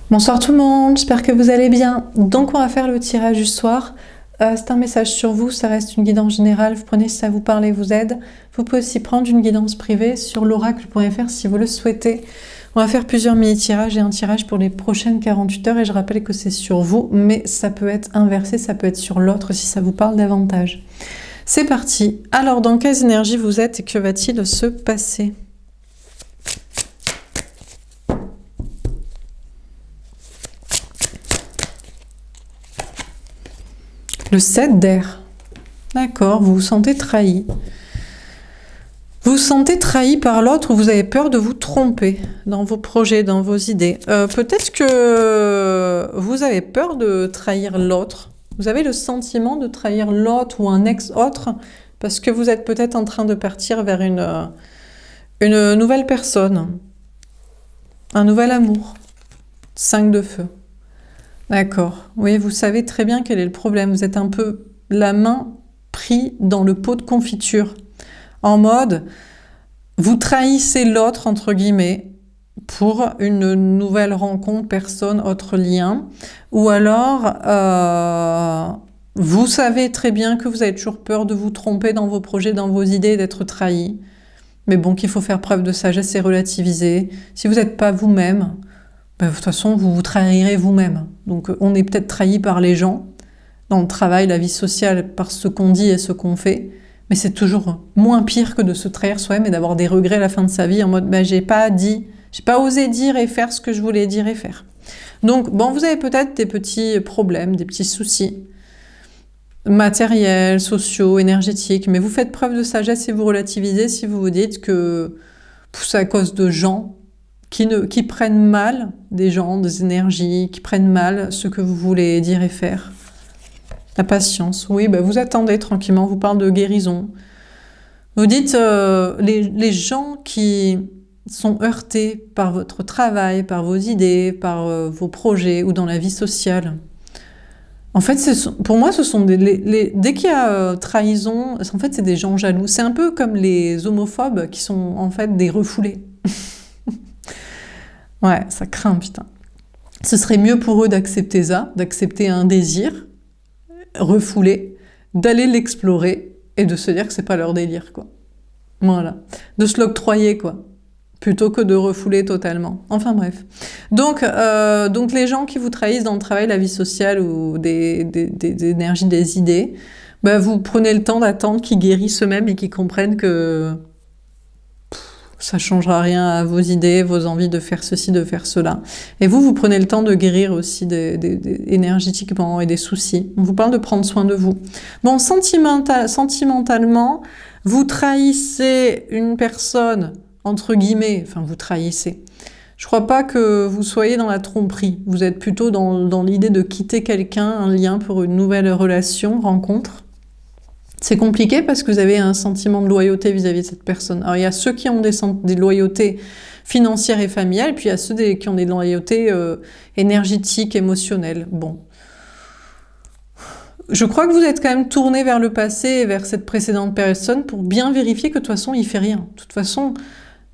Bonsoir tout le monde, j'espère que vous allez bien. Donc on va faire le tirage du soir. C'est un message sur vous, ça reste une guidance générale. Vous prenez si ça vous parle et vous aide. Vous pouvez aussi prendre une guidance privée sur l'oracle.fr si vous le souhaitez. On va faire plusieurs mini-tirages et un tirage pour les prochaines 48 heures. Et je rappelle que c'est sur vous, mais ça peut être inversé, ça peut être sur l'autre si ça vous parle davantage. C'est parti. Alors dans quelles énergies vous êtes et que va-t-il se passer ? Le 7 d'air. D'accord, vous vous sentez trahi. Vous vous sentez trahi par l'autre ou vous avez peur de vous tromper dans vos projets, dans vos idées. Peut-être que vous avez peur de trahir l'autre. Vous avez le sentiment de trahir l'autre ou un ex-autre parce que vous êtes peut-être en train de partir vers une nouvelle personne. Un nouvel amour. 5 de feu. D'accord. Oui, vous savez très bien quel est le problème. Vous êtes un peu la main prise dans le pot de confiture. En mode, vous trahissez l'autre, entre guillemets, pour une nouvelle rencontre, personne, autre lien. Ou alors, vous savez très bien que vous avez toujours peur de vous tromper dans vos projets, dans vos idées, d'être trahi. Mais bon, qu'il faut faire preuve de sagesse et relativiser. Si vous n'êtes pas vous-même, de toute façon, vous vous trahirez vous-même. Donc, on est peut-être trahi par les gens, dans le travail, la vie sociale, par ce qu'on dit et ce qu'on fait, mais c'est toujours moins pire que de se trahir soi-même et d'avoir des regrets à la fin de sa vie en mode j'ai pas osé dire et faire ce que je voulais dire et faire. Donc, bon, vous avez peut-être des petits problèmes, des petits soucis matériels, sociaux, énergétiques, mais vous faites preuve de sagesse et vous relativisez si vous vous dites que c'est à cause de gens qui prennent mal des gens, des énergies, qui prennent mal ce que vous voulez dire et faire. La patience, oui, vous attendez tranquillement, on vous parle de guérison. Vous dites, les gens qui sont heurtés par votre travail, par vos idées, par vos projets ou dans la vie sociale, en fait, pour moi, ce sont dès qu'il y a trahison, en fait, c'est des gens jaloux. C'est un peu comme les homophobes qui sont en fait des refoulés. Ouais, ça craint, putain. Ce serait mieux pour eux d'accepter ça, d'accepter un désir refoulé, d'aller l'explorer et de se dire que c'est pas leur délire, quoi. Voilà. De se l'octroyer, quoi. Plutôt que de refouler totalement. Enfin bref. Donc les gens qui vous trahissent dans le travail, la vie sociale ou des énergies, des idées, vous prenez le temps d'attendre qu'ils guérissent eux-mêmes et qu'ils comprennent que ça changera rien à vos idées, vos envies de faire ceci, de faire cela. Et vous prenez le temps de guérir aussi énergétiquement et des soucis. On vous parle de prendre soin de vous. Bon, sentimentalement, vous trahissez une personne, entre guillemets, enfin vous trahissez. Je crois pas que vous soyez dans la tromperie. Vous êtes plutôt dans l'idée de quitter quelqu'un, un lien pour une nouvelle relation, rencontre. C'est compliqué parce que vous avez un sentiment de loyauté vis-à-vis de cette personne. Alors, il y a ceux qui ont des loyautés financières et familiales, puis il y a ceux qui ont des loyautés énergétiques, émotionnelles. Bon. Je crois que vous êtes quand même tourné vers le passé et vers cette précédente personne pour bien vérifier que de toute façon, il fait rien. De toute façon,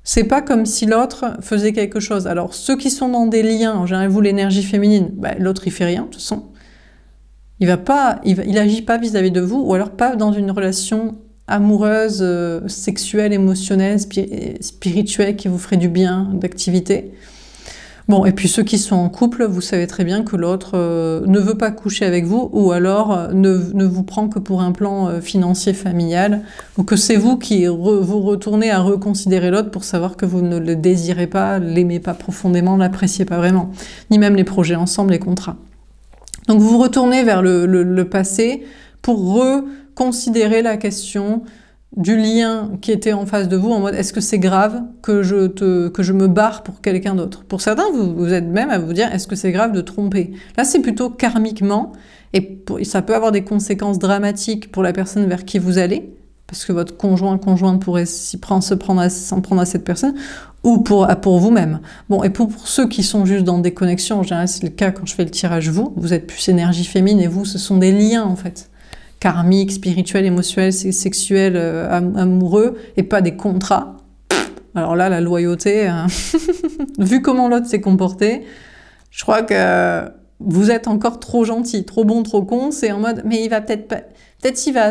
c'est pas comme si l'autre faisait quelque chose. Alors, ceux qui sont dans des liens, en général, vous, l'énergie féminine, l'autre, il fait rien, de toute façon. Il agit pas vis-à-vis de vous, ou alors pas dans une relation amoureuse, sexuelle, émotionnelle, spirituelle qui vous ferait du bien, d'activité. Bon, et puis ceux qui sont en couple, vous savez très bien que l'autre ne veut pas coucher avec vous, ou alors ne vous prend que pour un plan financier familial, ou que c'est vous qui vous retournez à reconsidérer l'autre pour savoir que vous ne le désirez pas, l'aimez pas profondément, l'appréciez pas vraiment, ni même les projets ensemble, les contrats. Donc vous retournez vers le passé pour reconsidérer la question du lien qui était en face de vous en mode est-ce que c'est grave que je me barre pour quelqu'un d'autre. Pour certains, vous êtes même à vous dire est-ce que c'est grave de tromper. Là, c'est plutôt karmiquement et ça peut avoir des conséquences dramatiques pour la personne vers qui vous allez parce que votre conjointe pourrait s'en prendre à cette personne, ou pour vous-même. Bon, et pour ceux qui sont juste dans des connexions, en général c'est le cas quand je fais le tirage, vous êtes plus énergie féminine, et vous, ce sont des liens en fait, karmiques, spirituels, émotionnels, sexuels, amoureux, et pas des contrats. Alors là, la loyauté, vu comment l'autre s'est comporté, Je crois que vous êtes encore trop gentil, trop bon, trop con. C'est en mode, mais il va peut-être pas... Peut-être il va...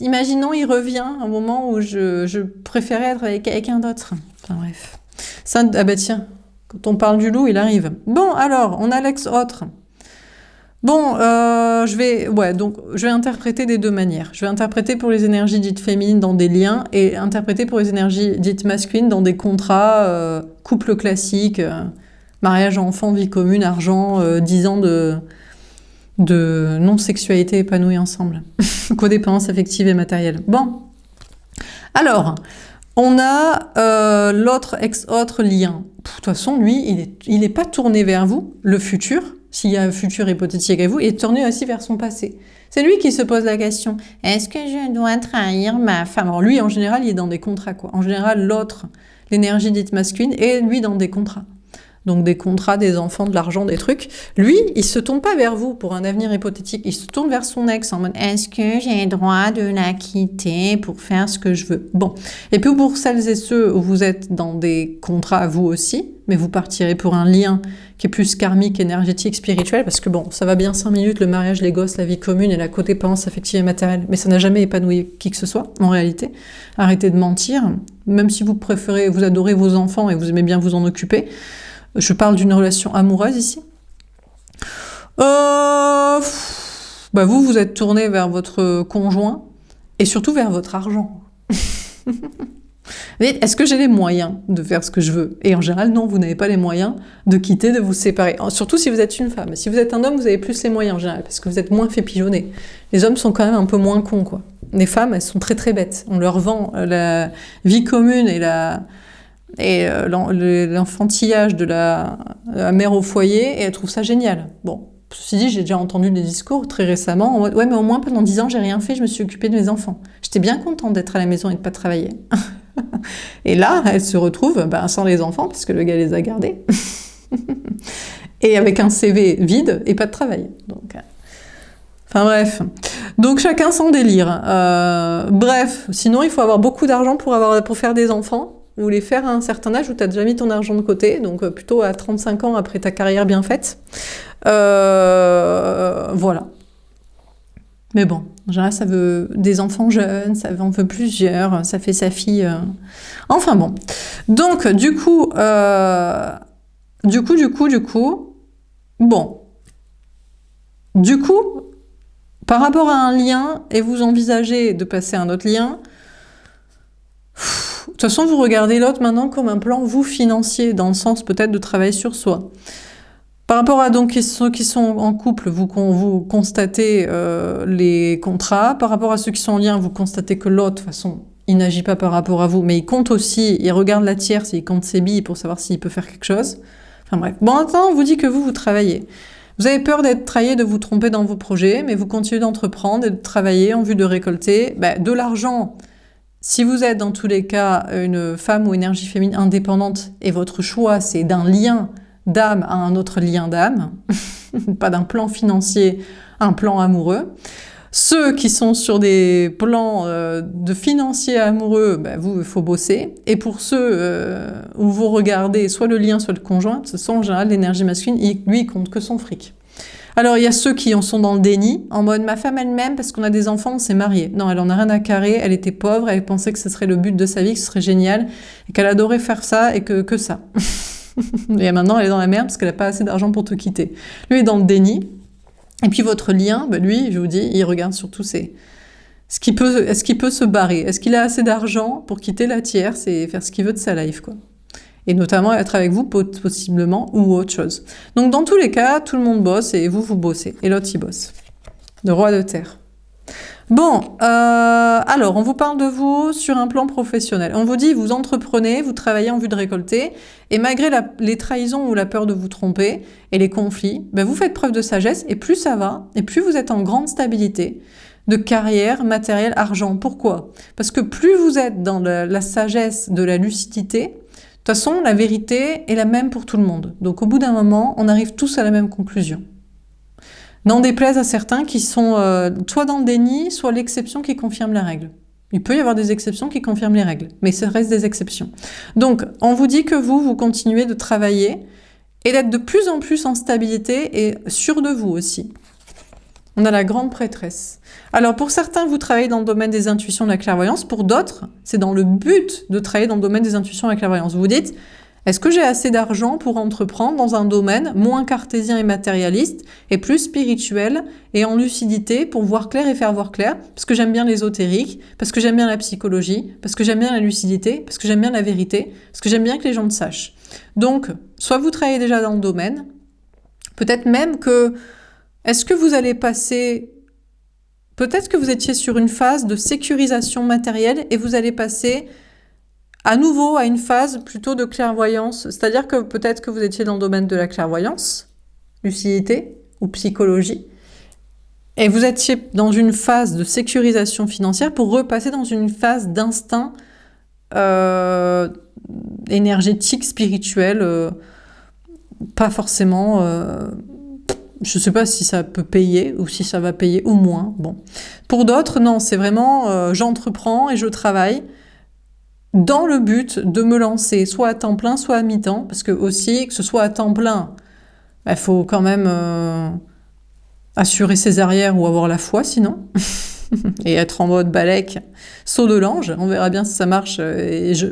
Imaginons, il revient un moment où je préférais être avec quelqu'un d'autre. Enfin bref. Ça, ah bah tiens, quand on parle du loup, il arrive. Bon, alors, on a l'ex-autre. Bon, je vais interpréter des deux manières. Je vais interpréter pour les énergies dites féminines dans des liens et interpréter pour les énergies dites masculines dans des contrats, couple classique, mariage, enfant, vie commune, argent, 10 ans de non-sexualité épanouie ensemble. Codépendance affective et matérielle. Bon. Alors, on a l'autre ex-autre lien. De toute façon, lui, il est pas tourné vers vous, le futur. S'il y a un futur hypothétique avec vous, il est tourné aussi vers son passé. C'est lui qui se pose la question. Est-ce que je dois trahir ma femme? Alors lui, en général, il est dans des contrats, quoi. En général, l'autre, l'énergie dite masculine, est lui dans des contrats. Donc des contrats, des enfants, de l'argent, des trucs. Lui, il se tourne pas vers vous pour un avenir hypothétique. Il se tourne vers son ex en mode, est-ce que j'ai le droit de la quitter pour faire ce que je veux? Bon. Et puis pour celles et ceux où vous êtes dans des contrats, vous aussi, mais vous partirez pour un lien qui est plus karmique, énergétique, spirituel, parce que bon, ça va bien 5 minutes, le mariage, les gosses, la vie commune et la codépendance affective et matérielle, mais ça n'a jamais épanoui qui que ce soit, en réalité. Arrêtez de mentir. Même si vous préférez, vous adorez vos enfants et vous aimez bien vous en occuper, je parle d'une relation amoureuse ici. Vous êtes tourné vers votre conjoint et surtout vers votre argent. Est-ce que j'ai les moyens de faire ce que je veux? Et en général, non, vous n'avez pas les moyens de quitter, de vous séparer. Surtout si vous êtes une femme. Si vous êtes un homme, vous avez plus les moyens en général, parce que vous êtes moins fait pigeonner. Les hommes sont quand même un peu moins cons, quoi. Les femmes, elles sont très très bêtes. On leur vend la vie commune et l'enfantillage de la mère au foyer, et elle trouve ça génial. Bon, ceci dit, j'ai déjà entendu des discours très récemment en mode « Ouais, mais au moins pendant 10 ans, j'ai rien fait, je me suis occupée de mes enfants. J'étais bien contente d'être à la maison et de pas travailler. » Et là, elle se retrouve sans les enfants, parce que le gars les a gardés, et avec un CV vide et pas de travail. Donc, enfin bref. Donc chacun son délire. Bref, sinon il faut avoir beaucoup d'argent pour faire des enfants, ou les faire à un certain âge où tu as déjà mis ton argent de côté, donc plutôt à 35 ans après ta carrière bien faite. Voilà. Mais bon, en général, ça veut des enfants jeunes, ça en veut plusieurs, ça fait sa fille... Enfin bon. Donc, du coup... Bon. Du coup, par rapport à un lien, et vous envisagez de passer à un autre lien... De toute façon, vous regardez l'autre maintenant comme un plan, vous, financier, dans le sens peut-être de travailler sur soi. Par rapport à donc ceux qui sont en couple, vous constatez les contrats. Par rapport à ceux qui sont en lien, vous constatez que l'autre, de toute façon, il n'agit pas par rapport à vous, mais il compte aussi, il regarde la tierce, il compte ses billes pour savoir s'il peut faire quelque chose. Enfin bref. Bon, maintenant, on vous dit que vous travaillez. Vous avez peur d'être trahi, de vous tromper dans vos projets, mais vous continuez d'entreprendre et de travailler en vue de récolter de l'argent. Si vous êtes dans tous les cas une femme ou énergie féminine indépendante et votre choix c'est d'un lien d'âme à un autre lien d'âme, pas d'un plan financier à un plan amoureux, ceux qui sont sur des plans de financier amoureux, vous, il faut bosser. Et pour ceux où vous regardez soit le lien, soit le conjoint, ce sont en général l'énergie masculine, lui, il compte que son fric. Alors, il y a ceux qui en sont dans le déni, en mode « ma femme elle-même, parce qu'on a des enfants, on s'est mariés ». Non, elle en a rien à carrer, elle était pauvre, elle pensait que ce serait le but de sa vie, que ce serait génial, et qu'elle adorait faire ça, et que ça. Et maintenant, elle est dans la merde parce qu'elle n'a pas assez d'argent pour te quitter. Lui est dans le déni. Et puis votre lien, lui, je vous dis, il regarde surtout est-ce qu'il peut se barrer? Est-ce qu'il a assez d'argent pour quitter la tierce et faire ce qu'il veut de sa life, quoi? Et notamment être avec vous, possiblement, ou autre chose. Donc, dans tous les cas, tout le monde bosse et vous bossez. Et l'autre, il bosse. Le roi de terre. Bon, alors, on vous parle de vous sur un plan professionnel. On vous dit, vous entreprenez, vous travaillez en vue de récolter, et malgré les trahisons ou la peur de vous tromper, et les conflits, vous faites preuve de sagesse, et plus ça va, et plus vous êtes en grande stabilité de carrière, matériel, argent. Pourquoi? Parce que plus vous êtes dans la sagesse de la lucidité, de toute façon, la vérité est la même pour tout le monde. Donc, au bout d'un moment, on arrive tous à la même conclusion. N'en déplaise à certains qui sont soit dans le déni, soit l'exception qui confirme la règle. Il peut y avoir des exceptions qui confirment les règles, mais ça reste des exceptions. Donc, on vous dit que vous continuez de travailler et d'être de plus en plus en stabilité et sûr de vous aussi. On a la grande prêtresse. Alors pour certains, vous travaillez dans le domaine des intuitions de la clairvoyance. Pour d'autres, c'est dans le but de travailler dans le domaine des intuitions de la clairvoyance. Vous vous dites, est-ce que j'ai assez d'argent pour entreprendre dans un domaine moins cartésien et matérialiste et plus spirituel et en lucidité pour voir clair et faire voir clair? Parce que j'aime bien l'ésotérique, parce que j'aime bien la psychologie, parce que j'aime bien la lucidité, parce que j'aime bien la vérité, parce que j'aime bien que les gens le sachent. Donc, soit vous travaillez déjà dans le domaine, peut-être même que est-ce que vous allez passer... Peut-être que vous étiez sur une phase de sécurisation matérielle et vous allez passer à nouveau à une phase plutôt de clairvoyance. C'est-à-dire que peut-être que vous étiez dans le domaine de la clairvoyance, lucidité ou psychologie, et vous étiez dans une phase de sécurisation financière pour repasser dans une phase d'instinct énergétique, spirituel, pas forcément... je ne sais pas si ça peut payer ou si ça va payer ou moins. Bon. Pour d'autres, non, c'est vraiment j'entreprends et je travaille dans le but de me lancer soit à temps plein, soit à mi-temps, parce que aussi, que ce soit à temps plein, il faut quand même assurer ses arrières ou avoir la foi sinon, et être en mode balèque, saut de l'ange. On verra bien si ça marche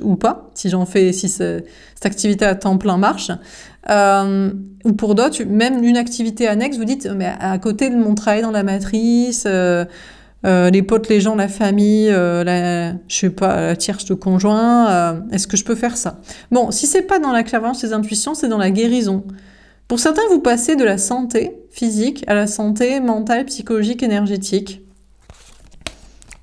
ou pas, si j'en fais, si cette activité à temps plein marche. Ou pour d'autres, même une activité annexe, vous dites, mais à côté de mon travail dans la matrice, les potes, les gens, la famille, je sais pas, la tierce de conjoint, est-ce que je peux faire ça? Bon, si c'est pas dans la clairvoyance, les intuitions, c'est dans la guérison. Pour certains, vous passez de la santé physique à la santé mentale, psychologique, énergétique.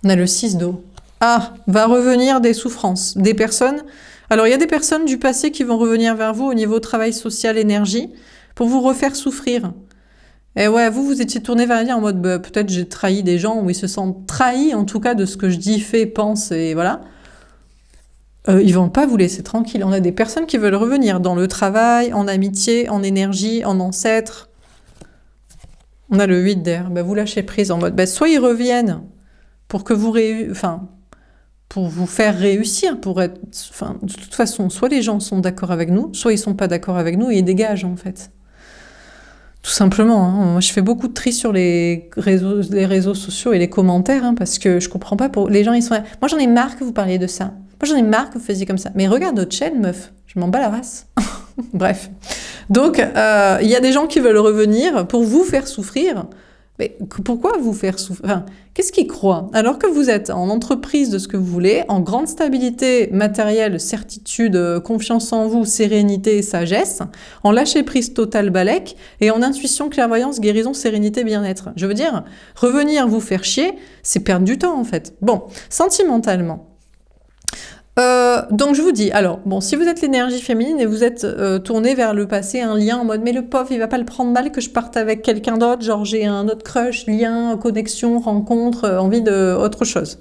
On a le 6 d'eau. Ah, va revenir des souffrances, des personnes. Alors, il y a des personnes du passé qui vont revenir vers vous au niveau travail social, énergie, pour vous refaire souffrir. Et ouais, vous étiez tourné vers lui en mode, bah, peut-être j'ai trahi des gens, ou ils se sentent trahis, en tout cas, de ce que je dis, fais, pense, et voilà. Ils vont pas vous laisser tranquille. On a des personnes qui veulent revenir dans le travail, en amitié, en énergie, en ancêtre. On a le 8 d'air. Bah, vous lâchez prise en mode, bah, soit ils reviennent pour que vous pour vous faire réussir, pour être, de toute façon, soit les gens sont d'accord avec nous, soit ils sont pas d'accord avec nous et ils dégagent en fait. Tout simplement. Hein. Moi, je fais beaucoup de tri sur les réseaux sociaux et les commentaires hein, parce que je comprends pas. Les gens, ils sont là. Moi, j'en ai marre que vous parliez de ça. Moi, j'en ai marre que vous faisiez comme ça. Mais regarde notre chaîne, meuf. Je m'en bats la race. Bref. Donc, il y a des gens qui veulent revenir pour vous faire souffrir. Mais pourquoi vous faire souffrir? Enfin, qu'est-ce qu'ils croient? Alors que vous êtes en entreprise de ce que vous voulez, en grande stabilité matérielle, certitude, confiance en vous, sérénité et sagesse, en lâcher prise totale balèque et en intuition, clairvoyance, guérison, sérénité, bien-être. Je veux dire, revenir vous faire chier, c'est perdre du temps en fait. Bon, sentimentalement. Donc je vous dis, alors, bon, si vous êtes l'énergie féminine et vous êtes tourné vers le passé, un lien en mode, mais le pauvre, il va pas le prendre mal que je parte avec quelqu'un d'autre, genre j'ai un autre crush, lien, connexion, rencontre, envie de autre chose.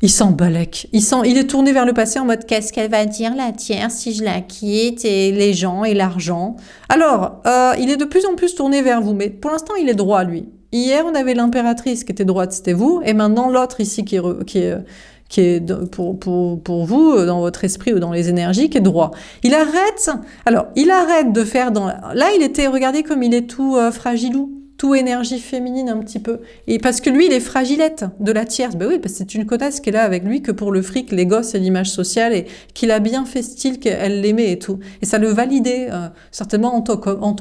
Il s'en balèque. Il est tourné vers le passé en mode, qu'est-ce qu'elle va dire la tierce si je la quitte, et les gens et l'argent. Alors, il est de plus en plus tourné vers vous, mais pour l'instant, il est droit, lui. Hier, on avait l'impératrice qui était droite, c'était vous, et maintenant l'autre ici qui est pour vous, dans votre esprit ou dans les énergies, qui est droit. Il arrête de faire Là, il était, regardez comme il est tout fragilou, tout énergie féminine un petit peu. Et parce que lui, il est fragilette de la tierce. Ben oui, parce que c'est une connasse qui est là avec lui que pour le fric, les gosses et l'image sociale, et qu'il a bien fait style qu'elle l'aimait et tout. Et ça le validait, certainement en tant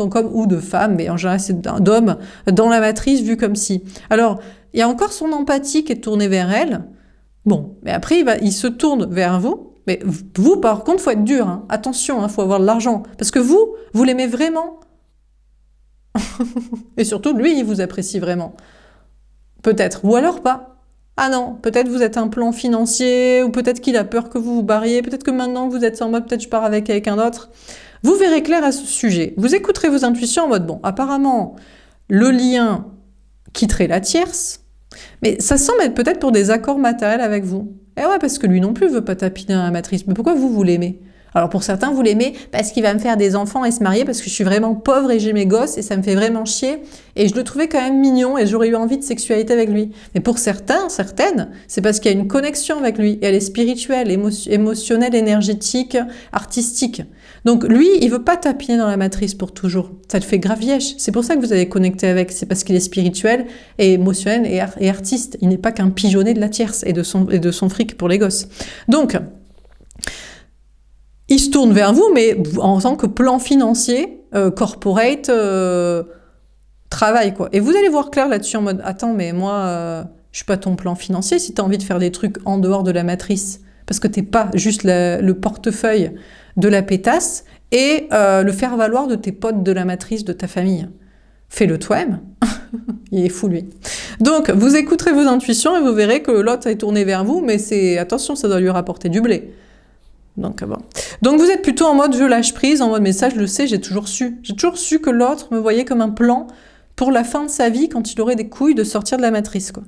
qu'homme ou de femme, mais en général, c'est d'homme, dans la matrice, vu comme si. Alors, il y a encore son empathie qui est tournée vers elle. Bon, mais après, il se tourne vers vous. Mais vous, par contre, faut être dur. Hein. Attention, hein, faut avoir de l'argent. Parce que vous l'aimez vraiment. Et surtout, lui, il vous apprécie vraiment. Peut-être. Ou alors pas. Ah non, peut-être vous êtes un plan financier, ou peut-être qu'il a peur que vous vous barriez, peut-être que maintenant vous êtes en mode, peut-être je pars avec quelqu'un d'autre. Vous verrez clair à ce sujet. Vous écouterez vos intuitions en mode, bon, apparemment, le lien quitterait la tierce, mais ça semble être peut-être pour des accords matériels avec vous. Et ouais, parce que lui non plus veut pas tapiner à la matrice. Mais pourquoi vous l'aimez? Alors pour certains, vous l'aimez parce qu'il va me faire des enfants et se marier parce que je suis vraiment pauvre et j'ai mes gosses et ça me fait vraiment chier. Et je le trouvais quand même mignon et j'aurais eu envie de sexualité avec lui. Mais pour certains, certaines, c'est parce qu'il y a une connexion avec lui. Et elle est spirituelle, émotionnelle, énergétique, artistique. Donc lui, il veut pas tapiner dans la matrice pour toujours. Ça te fait grave vièche. C'est pour ça que vous avez connecté avec. C'est parce qu'il est spirituel et émotionnel et artiste. Il n'est pas qu'un pigeonnet de la tierce et de son fric pour les gosses. Donc, il se tourne vers vous, mais en tant que plan financier, corporate, travail, quoi. Et vous allez voir clair là-dessus en mode, attends, mais moi, je suis pas ton plan financier si tu as envie de faire des trucs en dehors de la matrice. Parce que t'es pas juste le portefeuille de la pétasse et le faire-valoir de tes potes de la matrice, de ta famille. Fais-le toi-même. Il est fou, lui. Donc, vous écouterez vos intuitions et vous verrez que l'autre est tourné vers vous, mais attention, ça doit lui rapporter du blé. Donc, bon. Donc vous êtes plutôt en mode je lâche prise, en mode mais ça je le sais, j'ai toujours su. J'ai toujours su que l'autre me voyait comme un plan pour la fin de sa vie quand il aurait des couilles de sortir de la matrice, quoi.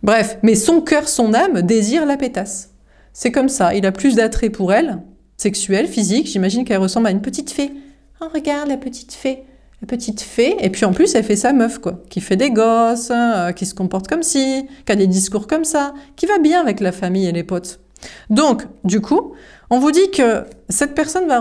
Bref, mais son cœur, son âme désire la pétasse. C'est comme ça, il a plus d'attrait pour elle, sexuel, physique, j'imagine qu'elle ressemble à une petite fée. Oh regarde la petite fée. La petite fée, et puis en plus elle fait sa meuf, quoi, qui fait des gosses, qui se comporte comme ci, qui a des discours comme ça, qui va bien avec la famille et les potes. Donc, du coup, on vous dit que cette personne veut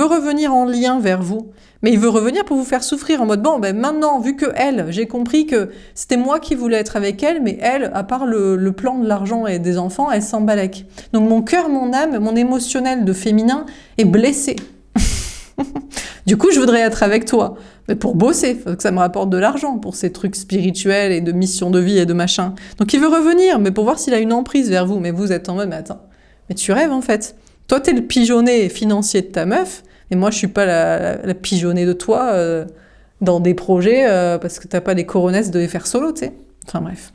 revenir en lien vers vous, mais il veut revenir pour vous faire souffrir en mode, bon, ben maintenant, vu que elle, j'ai compris que c'était moi qui voulais être avec elle, mais elle, à part le plan de l'argent et des enfants, elle s'en balèque. Donc mon cœur, mon âme, mon émotionnel de féminin est blessé. Du coup, je voudrais être avec toi, mais pour bosser, faut que ça me rapporte de l'argent pour ces trucs spirituels et de mission de vie et de machin. Donc il veut revenir, mais pour voir s'il a une emprise vers vous. Mais vous êtes en mode, mais attends, mais tu rêves en fait. Toi, t'es le pigeonnet financier de ta meuf, et moi, je suis pas la pigeonnée de toi dans des projets parce que t'as pas les coronesses de les faire solo, tu sais. Enfin bref.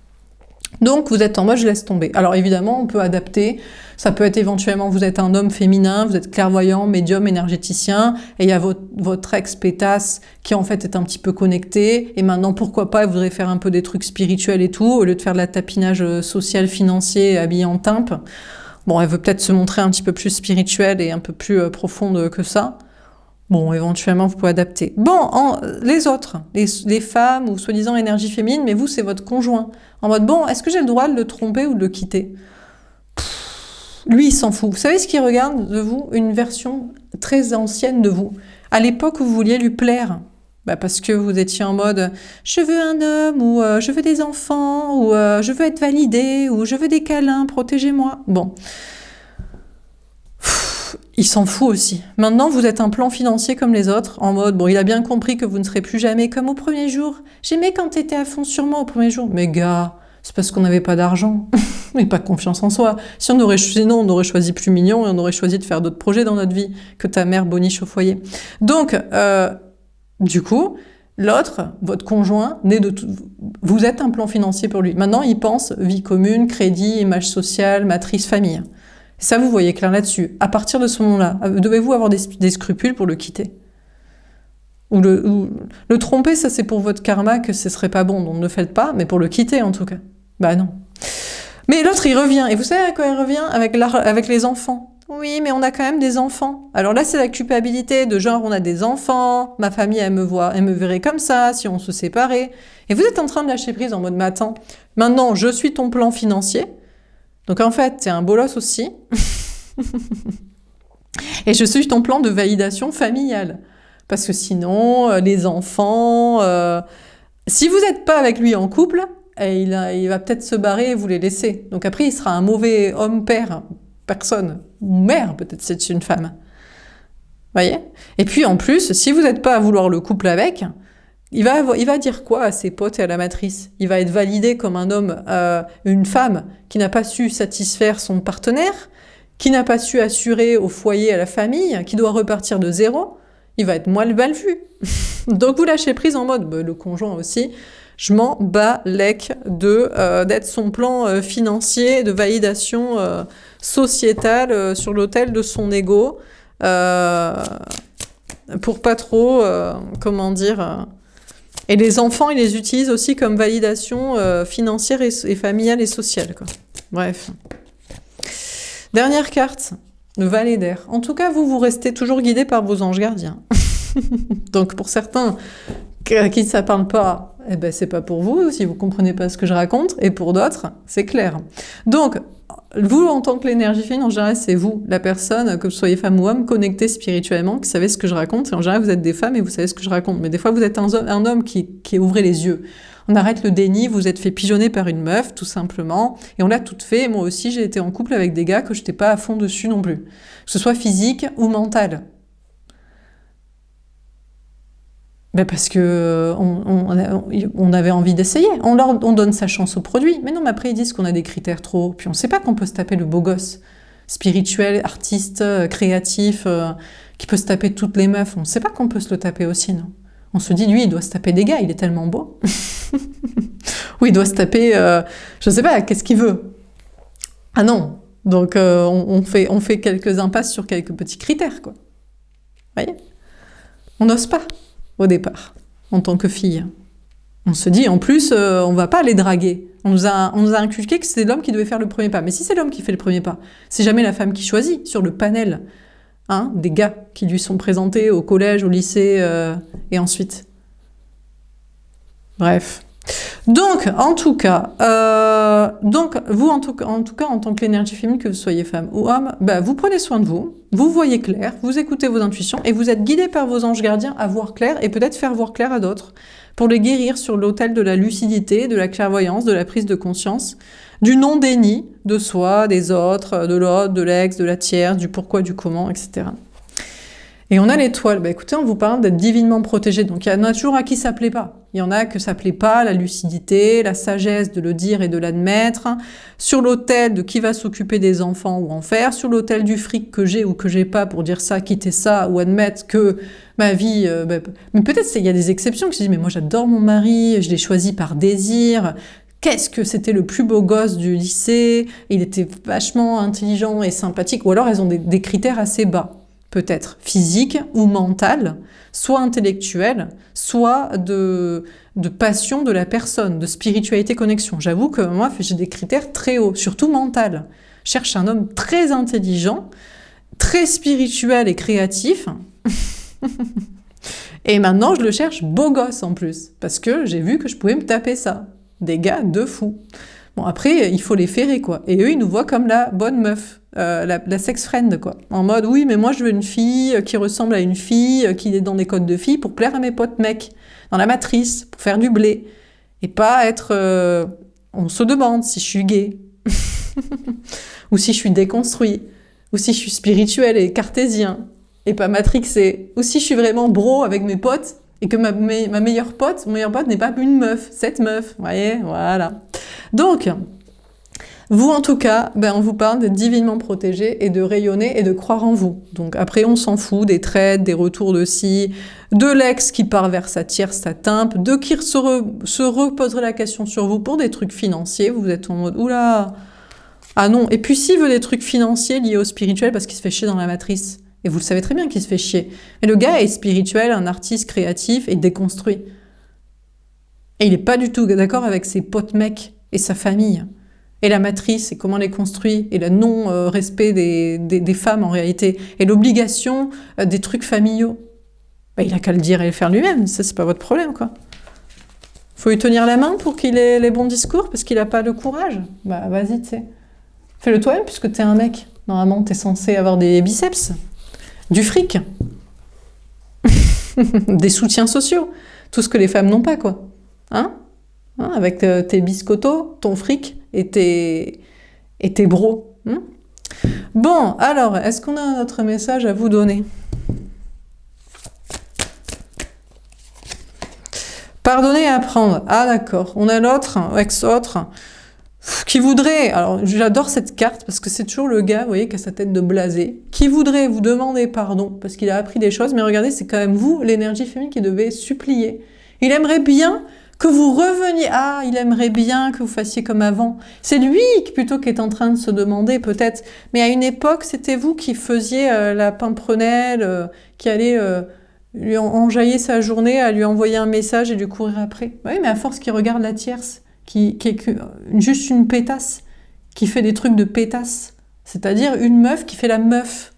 Donc, vous êtes en mode, je laisse tomber. Alors, évidemment, on peut adapter. Ça peut être éventuellement, vous êtes un homme féminin, vous êtes clairvoyant, médium, énergéticien, et il y a votre ex-pétasse qui, en fait, est un petit peu connecté. Et maintenant, pourquoi pas, vous voudrez faire un peu des trucs spirituels et tout, au lieu de faire de la tapinage social, financier, habillé en timpe. Bon, elle veut peut-être se montrer un petit peu plus spirituelle et un peu plus profonde que ça. Bon, éventuellement, vous pouvez adapter. Bon, les autres, les femmes ou soi-disant énergie féminine, mais vous, c'est votre conjoint. En mode, bon, est-ce que j'ai le droit de le tromper ou de le quitter ? Lui, il s'en fout. Vous savez ce qu'il regarde de vous ? Une version très ancienne de vous. À l'époque où vous vouliez lui plaire. Bah parce que vous étiez en mode, je veux un homme, ou je veux des enfants, ou je veux être validée, ou je veux des câlins, protégez-moi. Bon. Il s'en fout aussi. Maintenant, vous êtes un plan financier comme les autres, en mode, bon, il a bien compris que vous ne serez plus jamais comme au premier jour. J'aimais quand t'étais à fond sur moi au premier jour. Mais gars, c'est parce qu'on n'avait pas d'argent, et pas confiance en soi. Sinon, on aurait choisi plus mignon et on aurait choisi de faire d'autres projets dans notre vie que ta mère boniche au foyer. Donc, du coup, l'autre, votre conjoint, vous êtes un plan financier pour lui. Maintenant, il pense vie commune, crédit, image sociale, matrice, famille. Ça, vous voyez clair là-dessus. À partir de ce moment-là, devez-vous avoir des scrupules pour le quitter ? Ou le tromper, ça c'est pour votre karma que ce serait pas bon, donc ne le faites pas, mais pour le quitter en tout cas. Bah non. Mais l'autre, il revient. Et vous savez à quoi il revient ? Avec les enfants. Oui, mais on a quand même des enfants. Alors là, c'est la culpabilité de genre, on a des enfants, ma famille, elle me verrait comme ça, si on se séparait. Et vous êtes en train de lâcher prise en mode, mais attends, maintenant, je suis ton plan financier. Donc en fait, t'es un bolos aussi. Et je suis ton plan de validation familiale. Parce que sinon, les enfants... si vous n'êtes pas avec lui en couple, il va peut-être se barrer et vous les laisser. Donc après, il sera un mauvais homme-père, personne. Ou mère, peut-être c'est une femme. Voyez ? Et puis en plus, si vous n'êtes pas à vouloir le couple avec... Il va dire quoi à ses potes et à la matrice ? Il va être validé comme un homme, une femme qui n'a pas su satisfaire son partenaire, qui n'a pas su assurer au foyer, à la famille, qui doit repartir de zéro. Il va être mal vu. Donc vous lâchez prise en mode, le conjoint aussi, je m'en bats l'ec d'être son plan financier, de validation sociétale sur l'autel de son ego, pour pas trop, et les enfants, ils les utilisent aussi comme validation financière et familiale et sociale, quoi. Bref. Dernière carte. le valet d'air. En tout cas, vous restez toujours guidé par vos anges gardiens. Donc pour certains à qui ça parle pas, eh ben c'est pas pour vous si vous comprenez pas ce que je raconte, et pour d'autres, c'est clair. Donc vous, en tant que l'énergie féminine, en général, c'est vous, la personne, que vous soyez femme ou homme, connectée spirituellement, qui savez ce que je raconte. Et en général, vous êtes des femmes et vous savez ce que je raconte. Mais des fois, vous êtes un homme qui ouvrez les yeux. On arrête le déni, vous êtes fait pigeonner par une meuf, tout simplement. Et on l'a toutes fait. Et moi aussi, j'ai été en couple avec des gars que je n'étais pas à fond dessus non plus. Que ce soit physique ou mental. Ben parce que on avait envie d'essayer. On donne sa chance au produit. Mais non, mais après, ils disent qu'on a des critères trop hauts. Puis on ne sait pas qu'on peut se taper le beau gosse. Spirituel, artiste, créatif, qui peut se taper toutes les meufs. On ne sait pas qu'on peut se le taper aussi, non? On se dit, lui, il doit se taper des gars, il est tellement beau. Ou il doit se taper, je ne sais pas, qu'est-ce qu'il veut? Ah non. Donc, on fait quelques impasses sur quelques petits critères, quoi. Vous voyez? On n'ose pas, au départ, en tant que fille. On se dit, en plus, on va pas les draguer. On nous a inculqué que c'est l'homme qui devait faire le premier pas. Mais si c'est l'homme qui fait le premier pas, c'est jamais la femme qui choisit sur le panel des gars qui lui sont présentés au collège, au lycée, et ensuite. Bref. Donc, en tout cas, vous, en tout cas, en tant que l'énergie féminine, que vous soyez femme ou homme, bah, vous prenez soin de vous, vous voyez clair, vous écoutez vos intuitions, et vous êtes guidé par vos anges gardiens à voir clair, et peut-être faire voir clair à d'autres, pour les guérir sur l'autel de la lucidité, de la clairvoyance, de la prise de conscience, du non-déni de soi, des autres, de l'autre, de l'ex, de la tierce, du pourquoi, du comment, etc. Et on a l'étoile. Bah écoutez, on vous parle d'être divinement protégé. Donc il y en a toujours à qui ça plaît pas. Il y en a que ça plaît pas, la lucidité, la sagesse de le dire et de l'admettre. Sur l'autel de qui va s'occuper des enfants ou en faire. Sur l'autel du fric que j'ai ou que j'ai pas pour dire ça, quitter ça ou admettre que ma vie... mais peut-être il y a des exceptions qui se disent mais moi j'adore mon mari, je l'ai choisi par désir. Qu'est-ce que c'était le plus beau gosse du lycée, il était vachement intelligent et sympathique. Ou alors elles ont des critères assez bas. Peut-être physique ou mental, soit intellectuel, soit de passion de la personne, de spiritualité, connexion. J'avoue que moi, j'ai des critères très hauts, surtout mental. Je cherche un homme très intelligent, très spirituel et créatif. Et maintenant, je le cherche beau gosse en plus, parce que j'ai vu que je pouvais me taper ça. Des gars de fous. Bon, après, il faut les ferrer, quoi. Et eux, ils nous voient comme la bonne meuf. La sex friend, quoi. En mode, oui, mais moi, je veux une fille qui ressemble à une fille, qui est dans des codes de fille pour plaire à mes potes mecs, dans la matrice, pour faire du blé. Et pas être... on se demande si je suis gay. Ou si je suis déconstruit. Ou si je suis spirituel et cartésien. Et pas matrixé. Ou si je suis vraiment bro avec mes potes et que ma meilleure pote, mon meilleur pote n'est pas une meuf, cette meuf. Vous voyez, voilà. Donc... vous, en tout cas, on vous parle d'être divinement protégé et de rayonner et de croire en vous. Donc après, on s'en fout des traites, des retours de ci, de l'ex qui part vers sa tierce, sa timpe, de qui se reposerait la question sur vous pour des trucs financiers. Vous êtes en mode, oula, ah non. Et puis s'il veut des trucs financiers liés au spirituel parce qu'il se fait chier dans la matrice, et vous le savez très bien qu'il se fait chier. Mais le gars est spirituel, un artiste créatif et déconstruit. Et il n'est pas du tout d'accord avec ses potes mecs et sa famille. Et la matrice, et comment elle est construite, et le non-respect des femmes en réalité, et l'obligation des trucs familiaux. Il a qu'à le dire et le faire lui-même, ça c'est pas votre problème, quoi. Faut lui tenir la main pour qu'il ait les bons discours, parce qu'il a pas le courage. Vas-y, tu sais. Fais-le toi-même, puisque t'es un mec. Normalement, t'es censé avoir des biceps, du fric, des soutiens sociaux, tout ce que les femmes n'ont pas, quoi. Avec tes biscottos, ton fric et tes bros. Bon, alors, est-ce qu'on a un autre message à vous donner? Pardonner et apprendre. Ah d'accord, on a l'autre, ex-autre, qui voudrait, alors j'adore cette carte parce que c'est toujours le gars, vous voyez, qui a sa tête de blasé, qui voudrait vous demander pardon parce qu'il a appris des choses, mais regardez, c'est quand même vous, l'énergie féminine, qui devait supplier. Il aimerait bien que vous reveniez. Ah, il aimerait bien que vous fassiez comme avant. C'est lui plutôt qui est en train de se demander peut-être. Mais à une époque, c'était vous qui faisiez la pimprenelle, qui allait lui enjailler sa journée, à lui envoyer un message et lui courir après. Oui, mais à force qu'il regarde la tierce, qui est juste une pétasse, qui fait des trucs de pétasse. C'est-à-dire une meuf qui fait la meuf.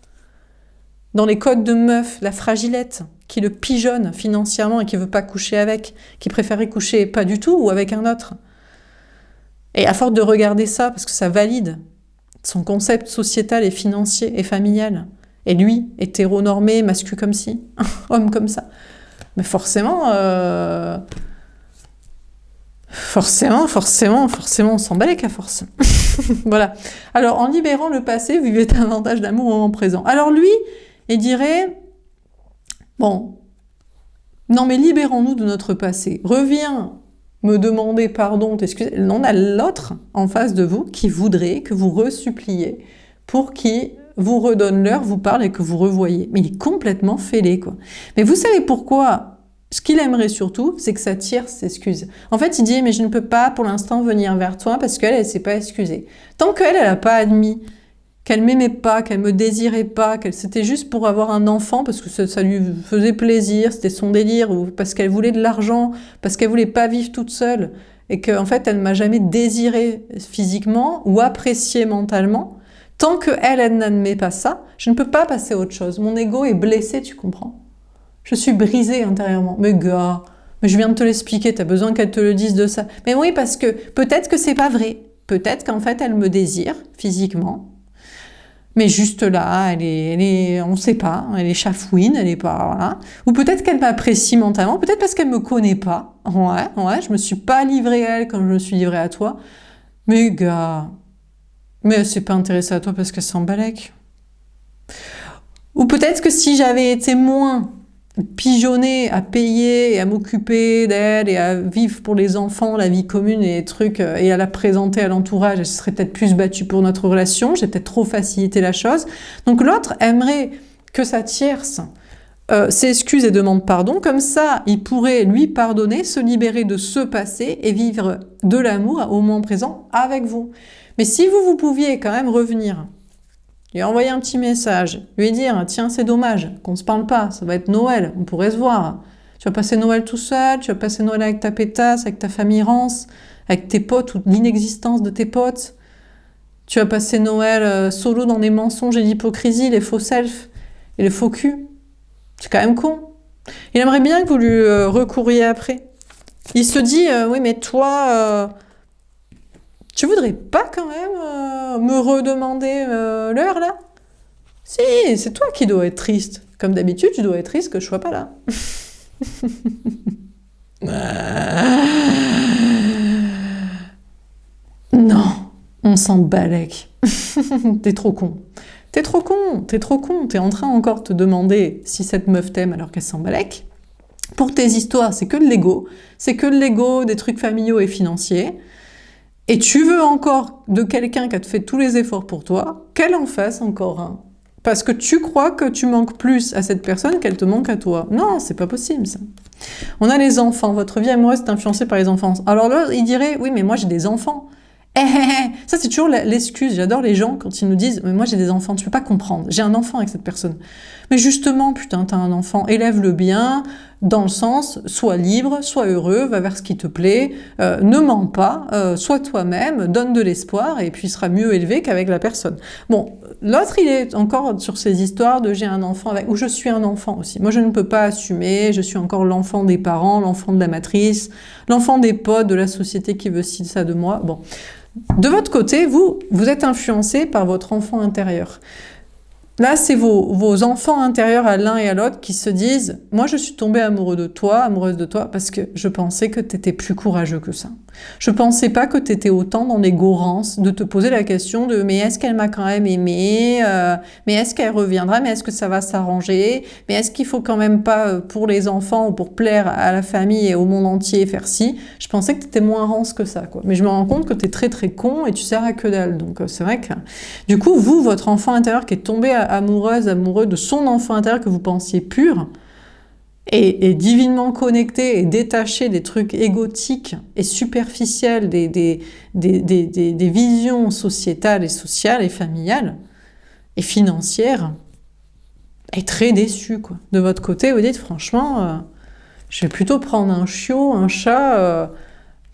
Dans les codes de meuf, la fragilette, qui le pigeonne financièrement et qui veut pas coucher avec, qui préférait coucher pas du tout ou avec un autre. Et à force de regarder ça, parce que ça valide son concept sociétal et financier et familial, et lui, hétéronormé, masculin comme ci, homme comme ça, mais forcément, on s'en balèque à force. Voilà. Alors, en libérant le passé, vous vivez davantage d'amour au moment présent. Alors lui, il dirait, bon, non mais libérons-nous de notre passé. Reviens me demander pardon, t'excuser. On a l'autre en face de vous qui voudrait que vous resuppliez pour qu'il vous redonne l'heure, vous parle et que vous revoyez. Mais il est complètement fêlé, quoi. Mais vous savez pourquoi? Ce qu'il aimerait surtout, c'est que sa tierce s'excuse. En fait, il dit, mais je ne peux pas pour l'instant venir vers toi parce qu'elle, elle s'est pas excusée. Tant qu'elle, elle n'a pas admis qu'elle m'aimait pas, qu'elle me désirait pas, qu'elle c'était juste pour avoir un enfant parce que ça lui faisait plaisir, c'était son délire, ou parce qu'elle voulait de l'argent, parce qu'elle voulait pas vivre toute seule, et qu'en fait, elle m'a jamais désiré physiquement ou apprécié mentalement. Tant qu'elle n'admet pas ça, je ne peux pas passer à autre chose. Mon ego est blessé, tu comprends? Je suis brisée intérieurement. Mais gars, mais je viens de te l'expliquer, t'as besoin qu'elle te le dise de ça. Mais oui, parce que peut-être que c'est pas vrai. Peut-être qu'en fait, elle me désire physiquement. Mais juste là, on ne sait pas, elle est chafouine, elle est pas, voilà. Ou peut-être qu'elle m'apprécie mentalement, peut-être parce qu'elle me connaît pas. Ouais, je me suis pas livrée à elle comme je me suis livrée à toi. Mais gars, mais elle s'est pas intéressée à toi parce qu'elle s'en balèque. Ou peut-être que si j'avais été moins pigeonnée à payer et à m'occuper d'elle et à vivre pour les enfants la vie commune et les trucs et à la présenter à l'entourage, elle se serait peut-être plus battue pour notre relation, j'ai peut-être trop facilité la chose. Donc l'autre aimerait que sa tierce s'excuse et demande pardon, comme ça il pourrait lui pardonner, se libérer de ce passé et vivre de l'amour au moment présent avec vous. Mais si vous pouviez quand même revenir, lui envoyer un petit message, lui dire « Tiens, c'est dommage qu'on ne se parle pas, ça va être Noël, on pourrait se voir. Tu vas passer Noël tout seul, tu vas passer Noël avec ta pétasse, avec ta famille rance, avec tes potes ou l'inexistence de tes potes. Tu vas passer Noël solo dans des mensonges et l'hypocrisie, les faux selfs et les faux culs. C'est quand même con. » Il aimerait bien que vous lui recouriez après. Il se dit « Oui, mais toi... tu voudrais pas quand même me redemander l'heure, là? Si, c'est toi qui dois être triste. Comme d'habitude, tu dois être triste que je sois pas là. » Non, on s'en balèque. T'es trop con. T'es trop con, t'es trop con. T'es en train encore de te demander si cette meuf t'aime alors qu'elle s'en balèque. Pour tes histoires, c'est que de l'ego. C'est que de l'ego, des trucs familiaux et financiers. Et tu veux encore de quelqu'un qui a fait tous les efforts pour toi, qu'elle en fasse encore un. Parce que tu crois que tu manques plus à cette personne qu'elle te manque à toi. Non, c'est pas possible, ça. On a les enfants. Votre vie amoureuse est influencée par les enfants. Alors là, il dirait, oui, mais moi j'ai des enfants. Ça, c'est toujours l'excuse. J'adore les gens quand ils nous disent, mais moi j'ai des enfants. Tu peux pas comprendre. J'ai un enfant avec cette personne. Mais justement, putain, t'as un enfant. Élève-le bien, dans le sens, sois libre, sois heureux, va vers ce qui te plaît, ne mens pas, sois toi-même, donne de l'espoir et puis il sera mieux élevé qu'avec la personne. Bon, l'autre, il est encore sur ces histoires de j'ai un enfant avec, ou je suis un enfant aussi. Moi, je ne peux pas assumer, je suis encore l'enfant des parents, l'enfant de la matrice, l'enfant des potes, de la société qui veut ci, ça de moi. Bon. De votre côté, vous êtes influencé par votre enfant intérieur. Là, c'est vos enfants intérieurs à l'un et à l'autre qui se disent « Moi, je suis tombée amoureux de toi, amoureuse de toi, parce que je pensais que tu étais plus courageux que ça. Je pensais pas que tu étais autant dans l'égorance de te poser la question de « Mais est-ce qu'elle m'a quand même aimé Mais est-ce qu'elle reviendra Mais est-ce que ça va s'arranger Mais est-ce qu'il faut quand même pas, pour les enfants ou pour plaire à la famille et au monde entier, faire ci ?» Je pensais que tu étais moins rance que ça, quoi. Mais je me rends compte que tu es très très con et tu sers à que dalle. Donc c'est vrai que... Du coup, votre enfant intérieur qui est tombé amoureux de son enfant intérieur que vous pensiez pur, et divinement connecté et détaché des trucs égotiques et superficiels, des visions sociétales et sociales et familiales et financières, est très déçu, quoi. De votre côté, vous dites franchement, je vais plutôt prendre un chiot, un chat,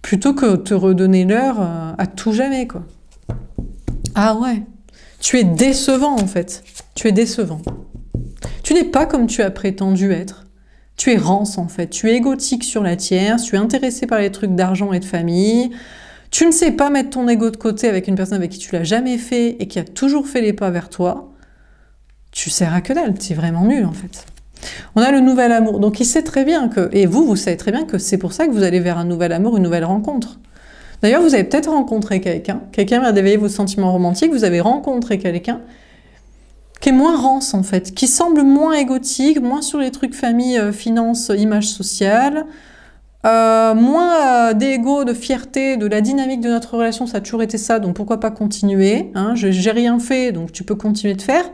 plutôt que te redonner l'heure à tout jamais, quoi. Ah ouais. Tu es décevant en fait. Tu es décevant. Tu n'es pas comme tu as prétendu être. Tu es rance en fait. Tu es égotique sur la tierce. Tu es intéressé par les trucs d'argent et de famille. Tu ne sais pas mettre ton ego de côté avec une personne avec qui tu l'as jamais fait et qui a toujours fait les pas vers toi. Tu sers à que dalle. Tu es vraiment nul en fait. On a le nouvel amour. Donc il sait très bien que, et vous savez très bien que c'est pour ça que vous allez vers un nouvel amour, une nouvelle rencontre. D'ailleurs, vous avez peut-être rencontré quelqu'un vient d'éveiller vos sentiments romantiques, vous avez rencontré quelqu'un qui est moins rance en fait, qui semble moins égotique, moins sur les trucs famille, finance, image sociale, moins d'ego, de fierté, de la dynamique de notre relation, ça a toujours été ça, donc pourquoi pas continuer, hein, j'ai rien fait, donc tu peux continuer de faire.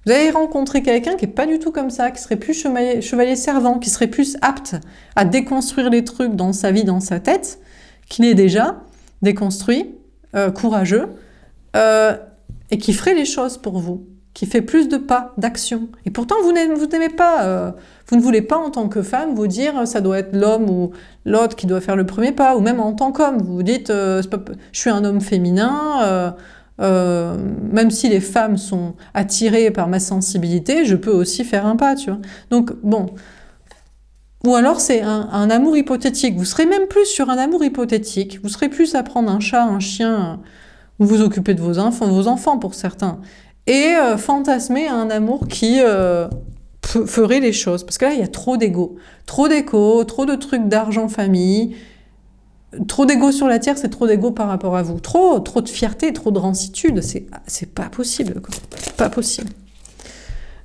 Vous avez rencontré quelqu'un qui est pas du tout comme ça, qui serait plus chevalier servant, qui serait plus apte à déconstruire les trucs dans sa vie, dans sa tête, qu'il est déjà déconstruit, courageux, et qui ferait les choses pour vous, qui fait plus de pas, d'action. Et pourtant, vous n'aimez pas, vous ne voulez pas en tant que femme vous dire ça doit être l'homme ou l'autre qui doit faire le premier pas, ou même en tant qu'homme, vous vous dites je suis un homme féminin, même si les femmes sont attirées par ma sensibilité, je peux aussi faire un pas, tu vois. Donc, bon. Ou alors c'est un amour hypothétique. Vous serez même plus sur un amour hypothétique. Vous serez plus à prendre un chat, un chien, ou vous occuper de vos enfants pour certains. Et fantasmer un amour qui ferait les choses. Parce que là, il y a trop d'ego. Trop d'écho, trop de trucs d'argent famille. Trop d'ego sur la tierce, c'est trop d'ego par rapport à vous. Trop de fierté, trop de rancitude, c'est pas possible, quoi. Pas possible.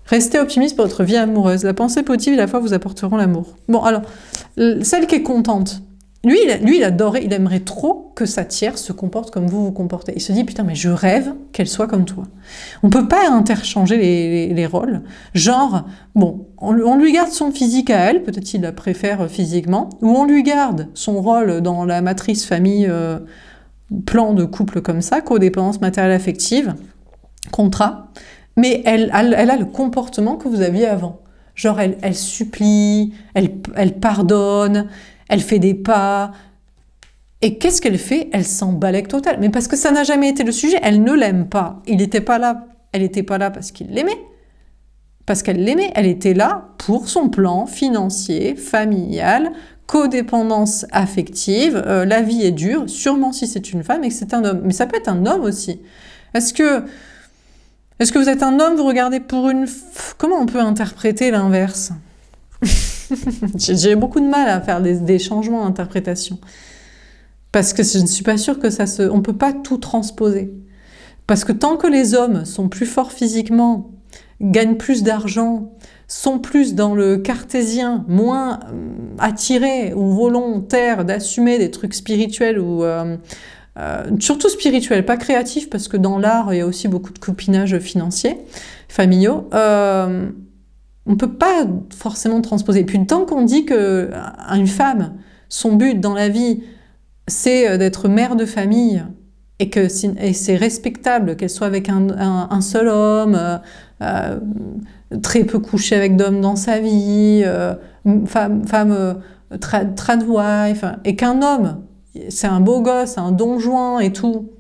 Restez optimiste pour votre vie amoureuse. La pensée positive et la foi vous apporteront l'amour. Bon, alors, celle qui est contente, lui, il adorait, il aimerait trop que sa tierce se comporte comme vous vous comportez. Il se dit, putain, mais je rêve qu'elle soit comme toi. On peut pas interchanger les rôles. Genre, bon, on lui garde son physique à elle, peut-être qu'il la préfère physiquement, ou on lui garde son rôle dans la matrice famille, plan de couple comme ça, codépendance matérielle affective, contrat, mais elle a le comportement que vous aviez avant. Genre, elle supplie, elle pardonne, elle fait des pas. Et qu'est-ce qu'elle fait? Elle s'en balèque total. Mais parce que ça n'a jamais été le sujet, elle ne l'aime pas. Il n'était pas là. Elle n'était pas là parce qu'il l'aimait. Parce qu'elle l'aimait. Elle était là pour son plan financier, familial, codépendance affective. La vie est dure, sûrement si c'est une femme et que c'est un homme. Mais ça peut être un homme aussi. Est-ce que vous êtes un homme, vous regardez pour une... Comment on peut interpréter l'inverse? J'ai beaucoup de mal à faire des changements d'interprétation. Parce que je ne suis pas sûre que ça se... On ne peut pas tout transposer. Parce que tant que les hommes sont plus forts physiquement, gagnent plus d'argent, sont plus dans le cartésien, moins attirés ou volontaires d'assumer des trucs spirituels ou... surtout spirituels, pas créatifs, parce que dans l'art, il y a aussi beaucoup de copinage financier, familiaux. On ne peut pas forcément transposer. Et puis tant qu'on dit qu'une femme, son but dans la vie, c'est d'être mère de famille, et c'est respectable qu'elle soit avec un seul homme, très peu couchée avec d'hommes dans sa vie, femme trad wife, et qu'un homme, c'est un beau gosse, un don Juan et tout,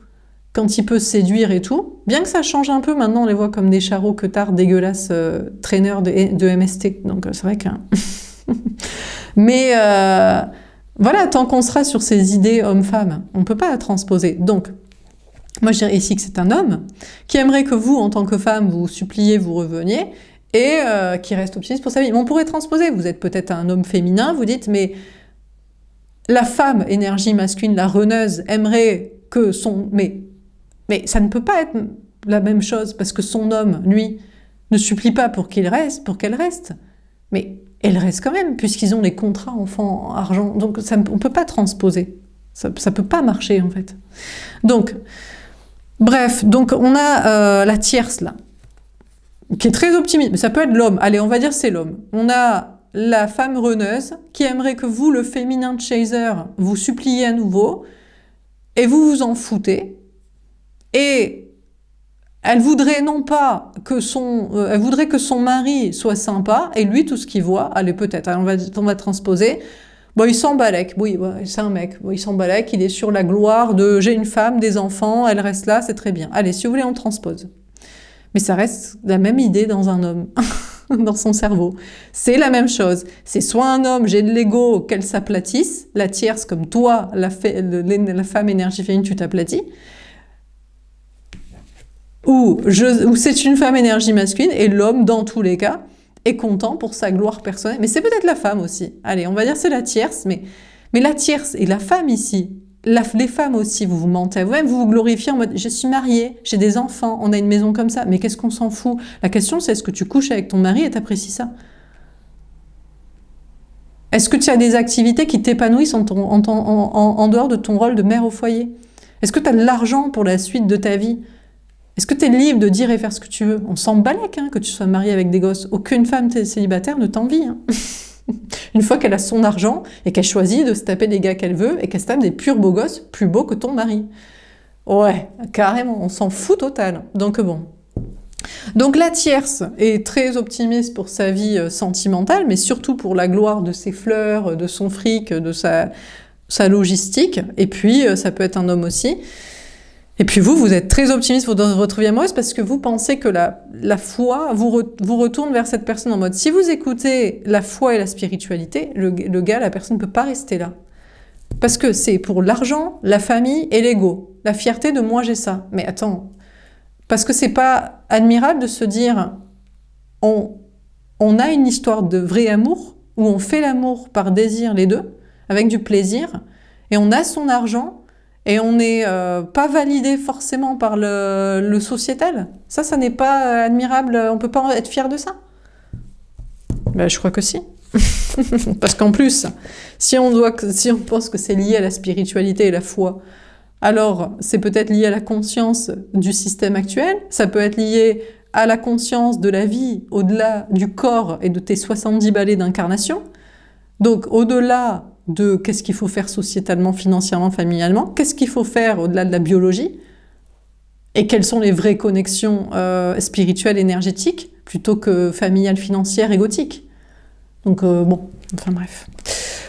quand il peut séduire et tout, bien que ça change un peu, maintenant on les voit comme des charros queutards dégueulasses traîneurs de MST, donc c'est vrai que... Mais voilà, tant qu'on sera sur ces idées homme-femme, on ne peut pas la transposer. Donc, moi je dirais ici que c'est un homme qui aimerait que vous, en tant que femme, vous suppliez, vous reveniez, et qui reste optimiste pour sa vie. Mais on pourrait transposer, vous êtes peut-être un homme féminin, vous dites, mais la femme, énergie masculine, la reneuse, aimerait que son... Mais ça ne peut pas être la même chose, parce que son homme, lui, ne supplie pas pour qu'elle reste. Mais elle reste quand même, puisqu'ils ont les contrats enfants, argent. Donc on ne peut pas transposer. Ça ne peut pas marcher, en fait. Donc, bref, donc on a la tierce, là, qui est très optimiste. Mais ça peut être l'homme. Allez, on va dire c'est l'homme. On a la femme reneuse, qui aimerait que vous, le féminin chaser, vous suppliez à nouveau, et vous vous en foutez. Et elle voudrait non pas que elle voudrait que son mari soit sympa, et lui, tout ce qu'il voit, allez, peut-être, on va transposer, bon, il s'en balèque, oui, c'est un mec, bon, il s'en balèque, il est sur la gloire de j'ai une femme, des enfants, elle reste là, c'est très bien. Allez, si vous voulez, on transpose. Mais ça reste la même idée dans un homme, dans son cerveau. C'est la même chose. C'est soit un homme, j'ai de l'ego, qu'elle s'aplatisse, la tierce comme toi, la femme énergie féminine, tu t'aplatis, ou c'est une femme énergie masculine, et l'homme, dans tous les cas, est content pour sa gloire personnelle. Mais c'est peut-être la femme aussi. Allez, on va dire c'est la tierce, mais la tierce et la femme ici, les femmes aussi, vous vous mentez à vous-même, vous vous glorifiez en mode « je suis mariée, j'ai des enfants, on a une maison comme ça ». Mais qu'est-ce qu'on s'en fout? La question, c'est est-ce que tu couches avec ton mari et t'apprécies ça? Est-ce que tu as des activités qui t'épanouissent en dehors de ton rôle de mère au foyer? Est-ce que tu as de l'argent pour la suite de ta vie? Est-ce que tu es libre de dire et faire ce que tu veux? On s'en balèque que tu sois mariée avec des gosses. Aucune femme célibataire ne t'envie. Une fois qu'elle a son argent et qu'elle choisit de se taper les gars qu'elle veut et qu'elle se tape des purs beaux gosses plus beaux que ton mari. Ouais, carrément, on s'en fout total. Donc bon. Donc la tierce est très optimiste pour sa vie sentimentale, mais surtout pour la gloire de ses fleurs, de son fric, de sa logistique. Et puis, ça peut être un homme aussi. Et puis vous êtes très optimiste dans votre vie amoureuse parce que vous pensez que la foi vous retourne vers cette personne en mode si vous écoutez la foi et la spiritualité, le gars, la personne ne peut pas rester là. Parce que c'est pour l'argent, la famille et l'ego. La fierté de moi j'ai ça. Mais attends, parce que c'est pas admirable de se dire on a une histoire de vrai amour où on fait l'amour par désir les deux, avec du plaisir, et on a son argent, et on n'est pas validé forcément par le sociétal. Ça n'est pas admirable, on peut pas être fier de ça. Ben, je crois que si. Parce qu'en plus, si on pense que c'est lié à la spiritualité et la foi, alors c'est peut-être lié à la conscience du système actuel, ça peut être lié à la conscience de la vie au-delà du corps et de tes 70 balais d'incarnation. Donc au-delà de qu'est-ce qu'il faut faire sociétalement, financièrement, familialement, qu'est-ce qu'il faut faire au-delà de la biologie, et quelles sont les vraies connexions spirituelles, énergétiques, plutôt que familiales, financières, égotiques. Donc bon, enfin bref.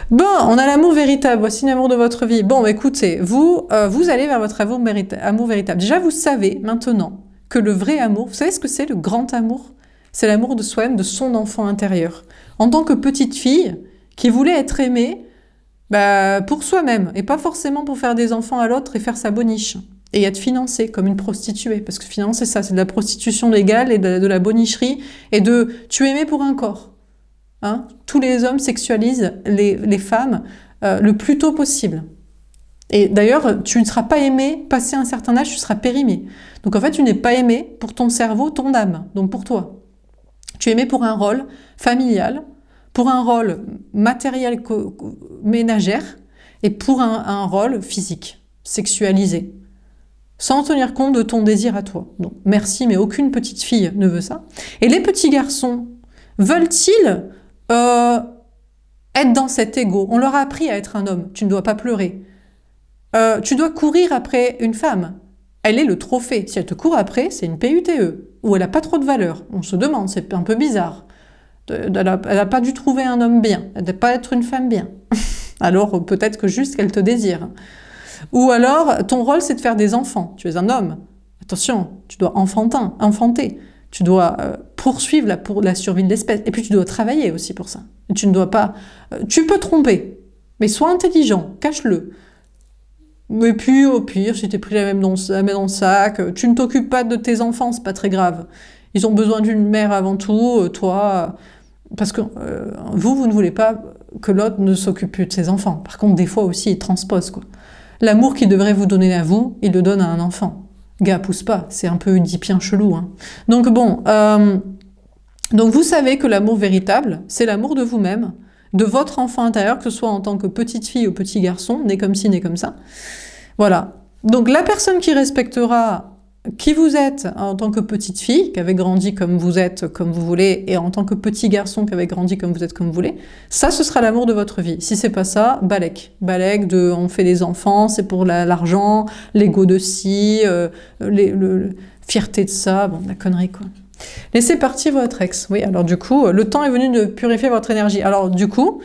Bon, on a l'amour véritable, voici l'amour de votre vie. Bon, écoutez, vous allez vers votre amour véritable. Déjà, vous savez maintenant que le vrai amour, vous savez ce que c'est le grand amour? C'est l'amour de soi-même, de son enfant intérieur. En tant que petite fille qui voulait être aimée, pour soi-même, et pas forcément pour faire des enfants à l'autre et faire sa boniche. Et être financée comme une prostituée, parce que finalement c'est ça, c'est de la prostitution légale et de la bonicherie, et de tu es aimé pour un corps. Hein? Tous les hommes sexualisent les femmes le plus tôt possible. Et d'ailleurs, tu ne seras pas aimé, passé un certain âge, tu seras périmé. Donc en fait, tu n'es pas aimé pour ton cerveau, ton âme, donc pour toi. Tu es aimé pour un rôle familial, pour un rôle matériel ménagère et pour un rôle physique, sexualisé, sans tenir compte de ton désir à toi. Donc merci, mais aucune petite fille ne veut ça. Et les petits garçons, veulent-ils être dans cet ego? On leur a appris à être un homme, tu ne dois pas pleurer. Tu dois courir après une femme. Elle est le trophée. Si elle te court après, c'est une PUTE, ou elle n'a pas trop de valeur. On se demande, c'est un peu bizarre. Elle n'a pas dû trouver un homme bien, elle ne doit pas être une femme bien. Alors peut-être que juste qu'elle te désire. Ou alors, ton rôle c'est de faire des enfants, tu es un homme. Attention, tu dois enfanter. Tu dois poursuivre la survie de l'espèce. Et puis tu dois travailler aussi pour ça. Tu ne dois pas... tu peux tromper, mais sois intelligent, cache-le. Mais puis au pire, si t'es pris la main dans le sac, tu ne t'occupes pas de tes enfants, c'est pas très grave. Ils ont besoin d'une mère avant tout, toi... Parce que vous ne voulez pas que l'autre ne s'occupe plus de ses enfants. Par contre, des fois aussi, il transpose, quoi. L'amour qu'il devrait vous donner à vous, il le donne à un enfant. Gars, pousse pas, c'est un peu oedipien chelou. Hein. Donc bon, donc vous savez que l'amour véritable, c'est l'amour de vous-même, de votre enfant intérieur, que ce soit en tant que petite fille ou petit garçon, né comme ci, né comme ça. Voilà. Donc la personne qui respectera qui vous êtes en tant que petite fille, qui avait grandi comme vous êtes, comme vous voulez, et en tant que petit garçon qui avait grandi comme vous êtes, comme vous voulez, ça, ce sera l'amour de votre vie. Si c'est pas ça, balèque. Balèque de on fait des enfants, c'est pour l'argent, l'ego de ci, fierté de ça, bon, la connerie, quoi. Laissez partir votre ex. Oui, alors du coup, le temps est venu de purifier votre énergie. Alors du coup,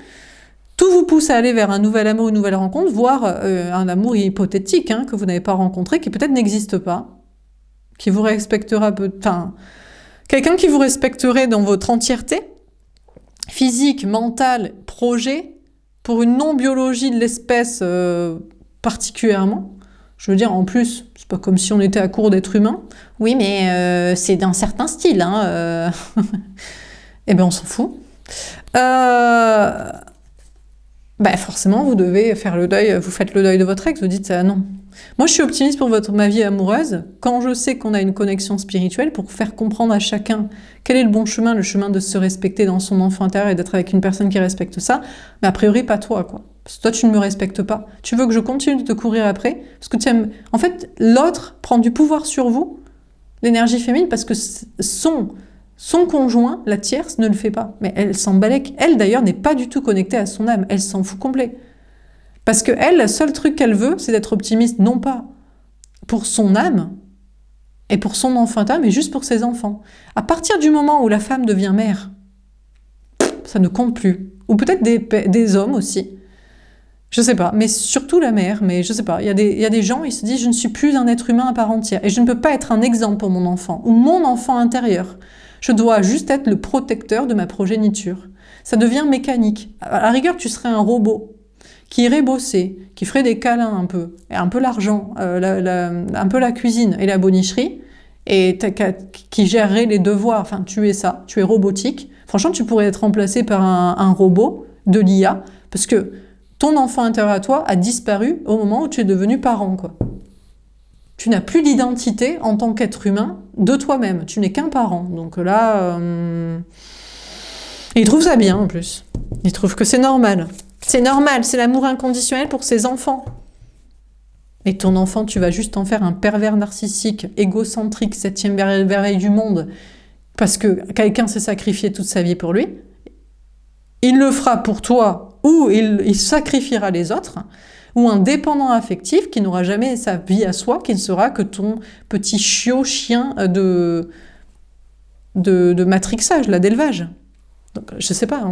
tout vous pousse à aller vers un nouvel amour, une nouvelle rencontre, voire un amour hypothétique que vous n'avez pas rencontré, qui peut-être n'existe pas, qui vous respectera, enfin, quelqu'un qui vous respecterait dans votre entièreté, physique, mentale, projet, pour une non-biologie de l'espèce particulièrement. Je veux dire, en plus, c'est pas comme si on était à court d'êtres humains. Oui, mais c'est d'un certain style, hein. Eh bien, on s'en fout. Forcément, vous devez faire le deuil, vous faites le deuil de votre ex, vous dites non. Moi, je suis optimiste pour ma vie amoureuse, quand je sais qu'on a une connexion spirituelle, pour faire comprendre à chacun quel est le bon chemin, le chemin de se respecter dans son enfant intérieur et d'être avec une personne qui respecte ça, mais a priori, pas toi, quoi. Parce que toi, tu ne me respectes pas. Tu veux que je continue de te courir après, parce que tu aimes... En fait, l'autre prend du pouvoir sur vous, l'énergie féminine, parce que son conjoint, la tierce, ne le fait pas. Mais elle s'en balèque. Elle, d'ailleurs, n'est pas du tout connectée à son âme. Elle s'en fout complet. Parce que elle, le seul truc qu'elle veut, c'est d'être optimiste, non pas pour son âme et pour son enfant intérieur, mais juste pour ses enfants. À partir du moment où la femme devient mère, ça ne compte plus. Ou peut-être des hommes aussi. Je sais pas, mais surtout la mère, mais je sais pas. Il y a des gens, ils se disent, je ne suis plus un être humain à part entière. Et je ne peux pas être un exemple pour mon enfant, ou mon enfant intérieur. Je dois juste être le protecteur de ma progéniture. Ça devient mécanique. À la rigueur, tu serais un robot qui irait bosser, qui ferait des câlins un peu l'argent, un peu la cuisine et la bonicherie, et qui gérerait les devoirs. Enfin, tu es ça, tu es robotique. Franchement, tu pourrais être remplacé par un robot de l'IA, parce que ton enfant intérieur à toi a disparu au moment où tu es devenu parent, quoi. Tu n'as plus d'identité en tant qu'être humain de toi-même. Tu n'es qu'un parent. Donc là, il trouve ça bien en plus. Il trouve que c'est normal. C'est normal, c'est l'amour inconditionnel pour ses enfants. Et ton enfant, tu vas juste en faire un pervers narcissique, égocentrique, 7e merveille du monde, parce que quelqu'un s'est sacrifié toute sa vie pour lui. Il le fera pour toi, ou il sacrifiera les autres, ou un dépendant affectif qui n'aura jamais sa vie à soi, qui ne sera que ton petit chien de matrixage, là, d'élevage. Donc, je sais pas,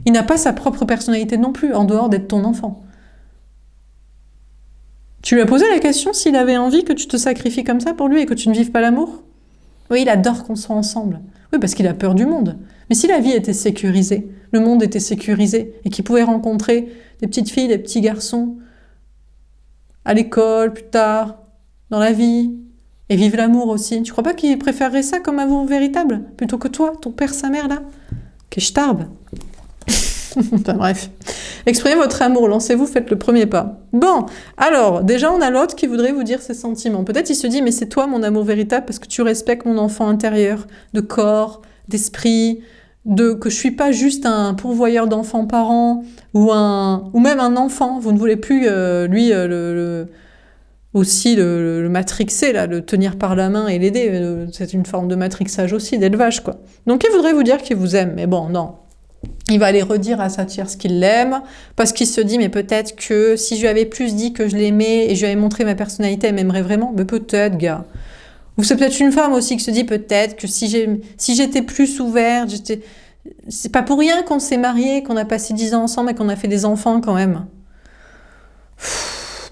il n'a pas sa propre personnalité non plus, en dehors d'être ton enfant. Tu lui as posé la question s'il avait envie que tu te sacrifies comme ça pour lui et que tu ne vives pas l'amour? Oui, il adore qu'on soit ensemble. Oui, parce qu'il a peur du monde. Mais si la vie était sécurisée, le monde était sécurisé, et qu'il pouvait rencontrer des petites filles, des petits garçons, à l'école, plus tard, dans la vie, et vivre l'amour aussi, tu crois pas qu'il préférerait ça comme amour véritable, plutôt que toi, ton père, sa mère, là? Qu'est-ce que t'arbe? Enfin bref. Exprimez votre amour, lancez-vous, faites le premier pas. Bon, alors, déjà on a l'autre qui voudrait vous dire ses sentiments. Peut-être il se dit, mais c'est toi mon amour véritable parce que tu respectes mon enfant intérieur, de corps, d'esprit, que je suis pas juste un pourvoyeur d'enfants parents ou même un enfant. Vous ne voulez plus, lui, aussi le matrixer, là, le tenir par la main et l'aider. C'est une forme de matrixage aussi, d'élevage, quoi. Donc il voudrait vous dire qu'il vous aime, mais bon, non. Il va aller redire à sa tierce qu'il l'aime, parce qu'il se dit, mais peut-être que si je lui avais plus dit que je l'aimais et je lui avais montré ma personnalité, elle m'aimerait vraiment. Mais peut-être, gars. Ou c'est peut-être une femme aussi qui se dit, peut-être que si j'étais plus ouverte, c'est pas pour rien qu'on s'est mariés, qu'on a passé 10 ans ensemble et qu'on a fait des enfants quand même.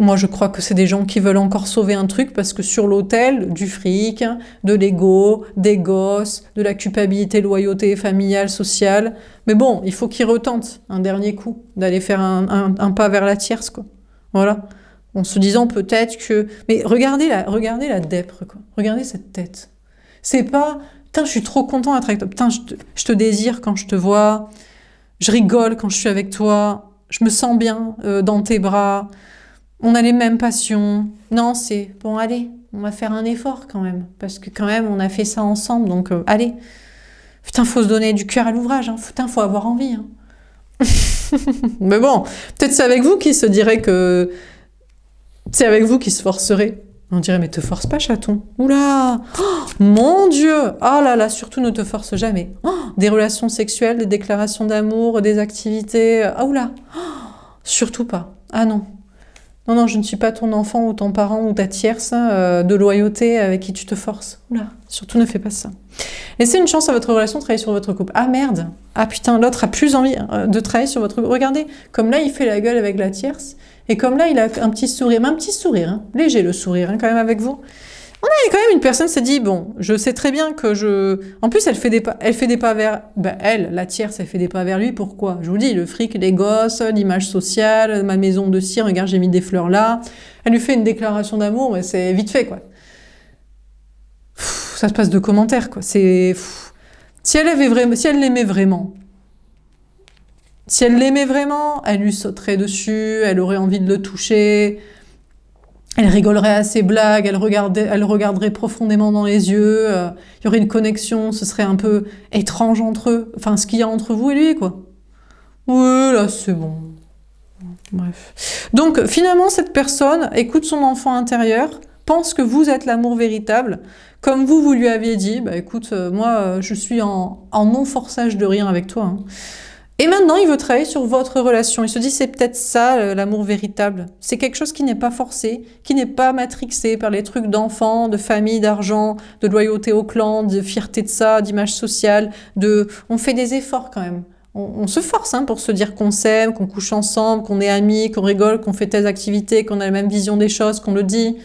Moi, je crois que c'est des gens qui veulent encore sauver un truc parce que sur l'autel, du fric, de l'ego, des gosses, de la culpabilité, loyauté familiale, sociale. Mais bon, il faut qu'ils retentent un dernier coup, d'aller faire un pas vers la tierce, quoi. Voilà. En se disant peut-être que... Mais regardez la dèpre, quoi. Regardez cette tête. C'est pas... Putain, je suis trop content d'être avec toi. Putain, je te désire quand je te vois. Je rigole quand je suis avec toi. Je me sens bien dans tes bras. On a les mêmes passions. Non, c'est bon, allez, on va faire un effort quand même. Parce que quand même, on a fait ça ensemble, donc allez. Putain, faut se donner du cœur à l'ouvrage, hein. Putain, faut avoir envie. Hein. Mais bon, peut-être c'est avec vous qui se dirait que... C'est avec vous qui se forcerait. On dirait, mais te force pas, chaton. Oula, oh, mon Dieu. Oh là là, surtout ne te force jamais. Oh, des relations sexuelles, des déclarations d'amour, des activités. Ah oula, oh, surtout pas. Ah non. Non, je ne suis pas ton enfant ou ton parent ou ta tierce de loyauté avec qui tu te forces. Oula, surtout ne fais pas ça. Laissez une chance à votre relation, travailler sur votre couple. Ah merde. Ah putain, l'autre a plus envie de travailler sur votre couple. Regardez, comme là, il fait la gueule avec la tierce. Et comme là, il a un petit sourire. Mais un petit sourire, hein, léger le sourire, hein, quand même avec vous. Et quand même, une personne s'est dit, bon, je sais très bien que je... En plus, elle fait des pas vers... Ben, elle, la tierce, elle fait des pas vers lui. Pourquoi? Je vous dis, le fric, les gosses, l'image sociale, ma maison de cire, regarde, j'ai mis des fleurs là. Elle lui fait une déclaration d'amour, mais c'est vite fait, quoi. Ça se passe de commentaires, quoi. C'est... Si elle l'aimait vraiment, si elle l'aimait vraiment, elle lui sauterait dessus, elle aurait envie de le toucher... Elle rigolerait à ses blagues, elle regarderait profondément dans les yeux, il y aurait une connexion, ce serait un peu étrange entre eux, enfin ce qu'il y a entre vous et lui, quoi. Ouais, là c'est bon. Bref. Donc finalement, cette personne écoute son enfant intérieur, pense que vous êtes l'amour véritable, comme vous lui aviez dit, bah écoute, moi je suis en non-forçage de rien avec toi, hein. Et maintenant, il veut travailler sur votre relation. Il se dit, c'est peut-être ça, l'amour véritable. C'est quelque chose qui n'est pas forcé, qui n'est pas matrixé par les trucs d'enfants, de famille, d'argent, de loyauté au clan, de fierté de ça, d'image sociale, On fait des efforts quand même. On se force hein, pour se dire qu'on s'aime, qu'on couche ensemble, qu'on est amis, qu'on rigole, qu'on fait telles activités, qu'on a la même vision des choses, qu'on le dit.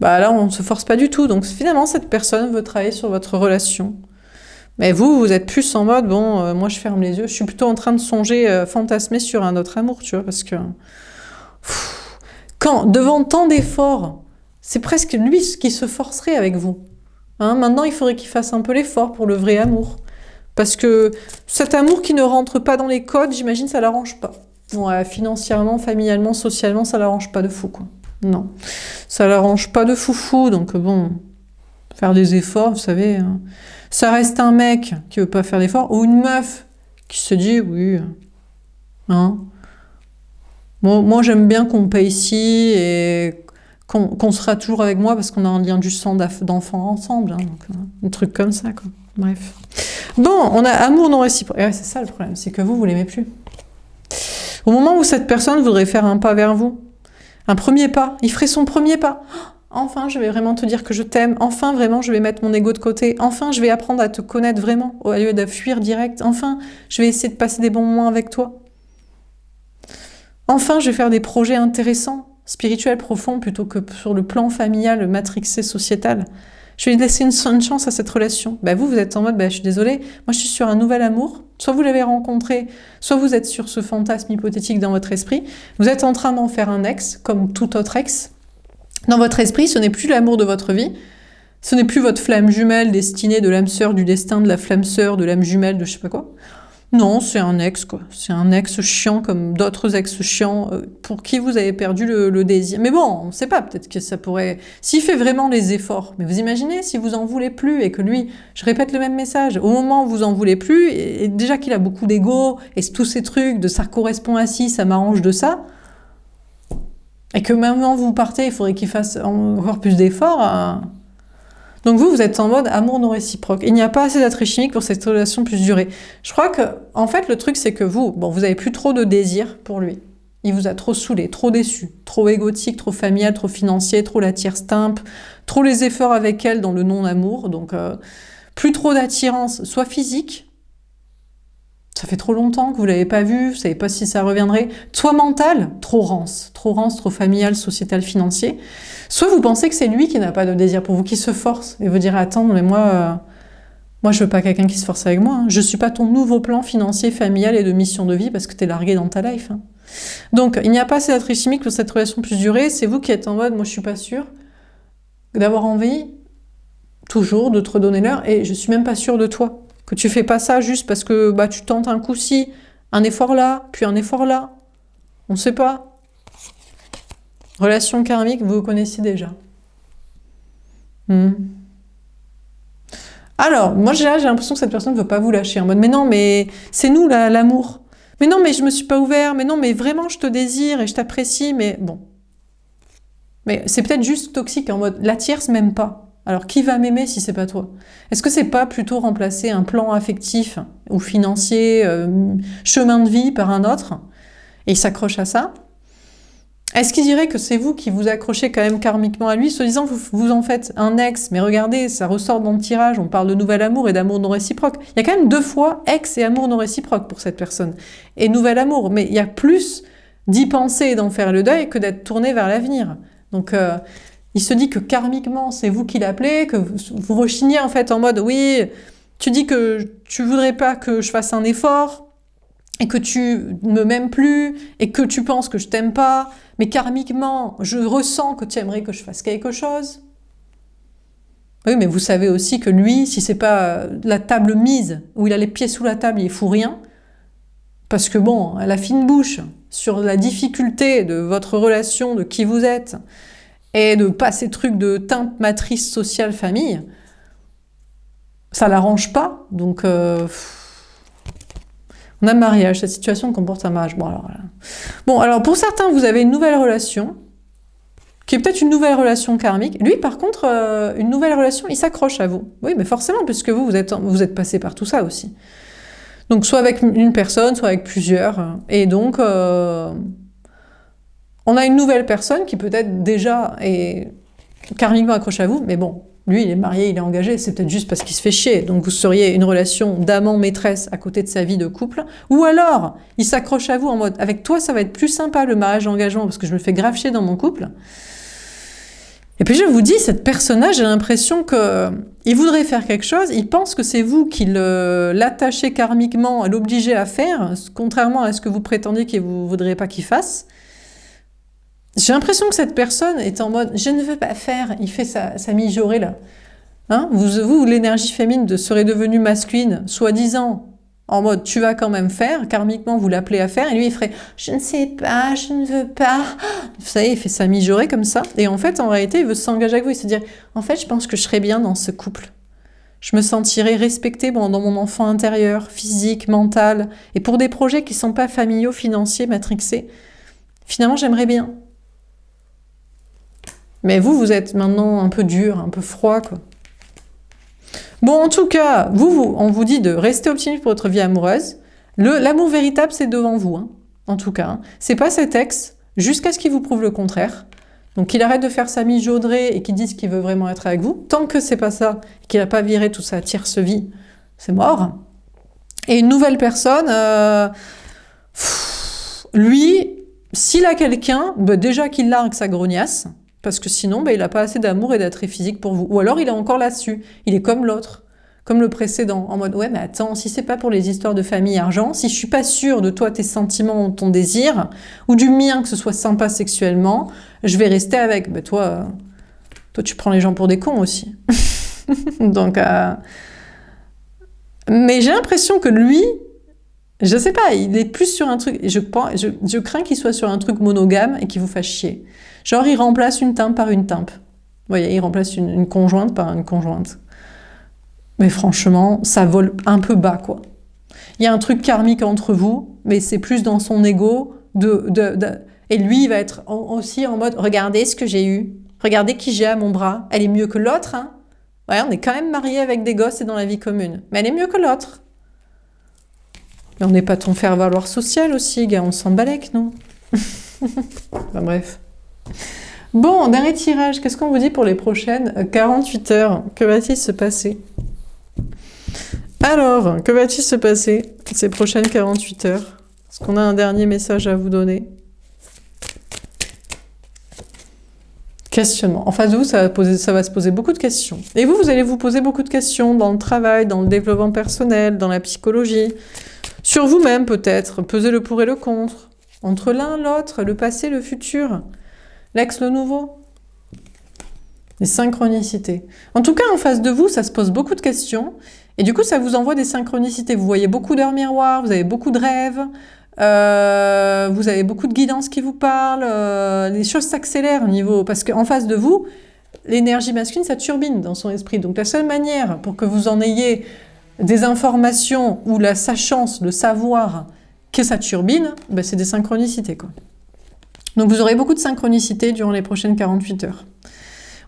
Bah là, on ne se force pas du tout. Donc finalement, cette personne veut travailler sur votre relation. Mais vous êtes plus en mode, bon, moi je ferme les yeux, je suis plutôt en train de songer, fantasmer sur un autre amour, tu vois, parce que... Quand, devant tant d'efforts, c'est presque lui qui se forcerait avec vous. Hein, maintenant, il faudrait qu'il fasse un peu l'effort pour le vrai amour. Parce que cet amour qui ne rentre pas dans les codes, j'imagine, ça l'arrange pas. Ouais, financièrement, familialement, socialement, ça l'arrange pas de fou, quoi. Non, ça l'arrange pas de foufou, donc bon, faire des efforts, vous savez... Hein. Ça reste un mec qui veut pas faire d'efforts ou une meuf qui se dit oui, hein. Moi j'aime bien qu'on me paye ici et qu'on sera toujours avec moi parce qu'on a un lien du sang d'enfants ensemble, hein, donc un truc comme ça quoi. Bref. Bon, on a amour non réciproque. Et ouais, c'est ça le problème, c'est que vous l'aimez plus. Au moment où cette personne voudrait faire un pas vers vous, un premier pas, il ferait son premier pas. Enfin, je vais vraiment te dire que je t'aime. Enfin, vraiment, je vais mettre mon ego de côté. Enfin, je vais apprendre à te connaître vraiment, au lieu de fuir direct. Enfin, je vais essayer de passer des bons moments avec toi. Enfin, je vais faire des projets intéressants, spirituels, profonds, plutôt que sur le plan familial, matrixé, sociétal. Je vais laisser une chance à cette relation. Bah, vous êtes en mode, bah, je suis désolée, moi je suis sur un nouvel amour. Soit vous l'avez rencontré, soit vous êtes sur ce fantasme hypothétique dans votre esprit. Vous êtes en train d'en faire un ex, comme tout autre ex. Dans votre esprit, ce n'est plus l'amour de votre vie, ce n'est plus votre flamme jumelle destinée de l'âme sœur du destin, de la flamme sœur, de l'âme jumelle, de je sais pas quoi. Non, c'est un ex, quoi. C'est un ex chiant comme d'autres ex chiants pour qui vous avez perdu le désir. Mais bon, on ne sait pas, peut-être que ça pourrait... S'il fait vraiment les efforts, mais vous imaginez, si vous en voulez plus et que lui, je répète le même message, au moment où vous en voulez plus, et déjà qu'il a beaucoup d'ego, et tous ces trucs de ça correspond à ci, ça m'arrange de ça, et que même quand vous partez, il faudrait qu'il fasse encore plus d'efforts. Donc vous êtes en mode amour non réciproque. Il n'y a pas assez d'attrait chimique pour cette relation plus durée. Je crois que, en fait, le truc, c'est que vous avez plus trop de désir pour lui. Il vous a trop saoulé, trop déçu, trop égotique, trop familial, trop financier, trop la tierce timpe, trop les efforts avec elle dans le non-amour. Donc, plus trop d'attirance, soit physique. Ça fait trop longtemps que vous l'avez pas vu, vous savez pas si ça reviendrait. Soit mental, trop rance, trop familial, sociétal, financier. Soit vous pensez que c'est lui qui n'a pas de désir pour vous, qui se force, et vous dire attends, mais moi je veux pas quelqu'un qui se force avec moi. Hein. Je suis pas ton nouveau plan financier, familial et de mission de vie parce que t'es largué dans ta life. Hein. Donc il n'y a pas assez d'attrait chimique pour cette relation plus durée. C'est vous qui êtes en mode moi je suis pas sûre d'avoir envie toujours de te redonner l'heure et je suis même pas sûre de toi. Que tu fais pas ça juste parce que tu tentes un coup-ci, un effort là, puis un effort là. On sait pas. Relation karmique, vous connaissez déjà. Alors, moi j'ai l'impression que cette personne ne veut pas vous lâcher. En mode, mais non, mais c'est nous l'amour. Mais non, mais je me suis pas ouvert. Mais non, mais vraiment je te désire et je t'apprécie. Mais bon. Mais c'est peut-être juste toxique en mode, la tierce m'aime pas. Alors, qui va m'aimer si c'est pas toi? Est-ce que c'est pas plutôt remplacer un plan affectif ou financier, chemin de vie par un autre, et il s'accroche à ça? Est-ce qu'il dirait que c'est vous qui vous accrochez quand même karmiquement à lui, se disant vous en faites un ex, mais regardez, ça ressort dans le tirage, on parle de nouvel amour et d'amour non réciproque. Il y a quand même 2 fois ex et amour non réciproque pour cette personne. Et nouvel amour, mais il y a plus d'y penser et d'en faire le deuil que d'être tourné vers l'avenir. Donc, Il se dit que karmiquement, c'est vous qui l'appelez, que vous rechignez en fait en mode, oui, tu dis que tu voudrais pas que je fasse un effort, et que tu ne m'aimes plus, et que tu penses que je t'aime pas, mais karmiquement, je ressens que tu aimerais que je fasse quelque chose. Oui, mais vous savez aussi que lui, si c'est pas la table mise, où il a les pieds sous la table, il fout rien, parce que bon, elle a fine bouche sur la difficulté de votre relation, de qui vous êtes, et de pas ces trucs de teinte matrice sociale famille, ça l'arrange pas, donc on a un mariage, cette situation comporte un mariage. Bon, alors pour certains, vous avez une nouvelle relation, qui est peut-être une nouvelle relation karmique. Lui, par contre, une nouvelle relation, il s'accroche à vous. Oui, mais forcément, puisque vous êtes passé par tout ça aussi. Donc, soit avec une personne, soit avec plusieurs. Et donc, on a une nouvelle personne qui peut-être déjà est karmiquement accrochée à vous, mais bon, lui, il est marié, il est engagé, c'est peut-être juste parce qu'il se fait chier. Donc vous seriez une relation d'amant-maîtresse à côté de sa vie de couple. Ou alors, il s'accroche à vous en mode, avec toi, ça va être plus sympa le mariage d'engagement parce que je me fais grave chier dans mon couple. Et puis je vous dis, cette personnage, j'ai l'impression qu'il voudrait faire quelque chose, il pense que c'est vous qui l'attachez karmiquement, l'obligez à faire, contrairement à ce que vous prétendez que vous ne voudriez pas qu'il fasse. J'ai l'impression que cette personne est en mode « je ne veux pas faire », il fait sa mijaurée là. Hein, vous l'énergie féminine serait devenue masculine, soi-disant, en mode « tu vas quand même faire », karmiquement vous l'appelez à faire, et lui il ferait « je ne sais pas, je ne veux pas ». Vous savez, il fait sa mijaurée comme ça, et en fait, en réalité, il veut s'engager avec vous, il se dit « en fait, je pense que je serais bien dans ce couple ». Je me sentirais respectée dans mon enfant intérieur, physique, mental, et pour des projets qui ne sont pas familiaux, financiers, matrixés, finalement j'aimerais bien. Mais vous êtes maintenant un peu dur, un peu froid, quoi. Bon, en tout cas, on vous dit de rester optimiste pour votre vie amoureuse. L'amour véritable, c'est devant vous, hein, en tout cas. Hein. C'est pas cet ex, jusqu'à ce qu'il vous prouve le contraire. Donc, qu'il arrête de faire sa mijaudrée et qu'il dise qu'il veut vraiment être avec vous. Tant que c'est pas ça, qu'il n'a pas viré toute sa tierce vie, c'est mort. Et une nouvelle personne, lui, s'il a quelqu'un, déjà qu'il largue sa grognasse, parce que sinon, il n'a pas assez d'amour et d'attrait physique pour vous. Ou alors, il est encore là-dessus. Il est comme l'autre, comme le précédent, en mode « ouais, mais attends, si c'est pas pour les histoires de famille argent, si je suis pas sûre de toi, tes sentiments, ton désir, ou du mien, que ce soit sympa sexuellement, je vais rester avec. » Toi, tu prends les gens pour des cons aussi. Donc, mais j'ai l'impression que lui, je sais pas, il est plus sur un truc... Je crains qu'il soit sur un truc monogame et qu'il vous fasse chier. Genre, il remplace une tempe par une tempe. Vous voyez, il remplace une conjointe par une conjointe. Mais franchement, ça vole un peu bas, quoi. Il y a un truc karmique entre vous, mais c'est plus dans son ego. Et lui, il va être aussi en mode « regardez ce que j'ai eu. Regardez qui j'ai à mon bras. Elle est mieux que l'autre, hein. Ouais, on est quand même mariés avec des gosses et dans la vie commune. Mais elle est mieux que l'autre. » Mais on n'est pas ton faire-valoir social aussi, gars. On s'en balèque, nous. Enfin, bref. Bon, dernier tirage, qu'est-ce qu'on vous dit pour les prochaines 48 heures? Que va-t-il se passer? Alors, que va-t-il se passer ces prochaines 48 heures? Est-ce qu'on a un dernier message à vous donner? Questionnement. En face de vous, ça va se poser beaucoup de questions. Et vous allez vous poser beaucoup de questions dans le travail, dans le développement personnel, dans la psychologie, sur vous-même peut-être, peser le pour et le contre, entre l'un, l'autre, le passé, le futur. L'ex, le nouveau. Les synchronicités. En tout cas, en face de vous, ça se pose beaucoup de questions. Et du coup, ça vous envoie des synchronicités. Vous voyez beaucoup d'heures miroirs, vous avez beaucoup de rêves, vous avez beaucoup de guidance qui vous parle, les choses s'accélèrent au niveau... Parce qu'en face de vous, l'énergie masculine, ça turbine dans son esprit. Donc la seule manière pour que vous en ayez des informations ou la sachance, le savoir que ça turbine, c'est des synchronicités, quoi. Donc vous aurez beaucoup de synchronicité durant les prochaines 48 heures.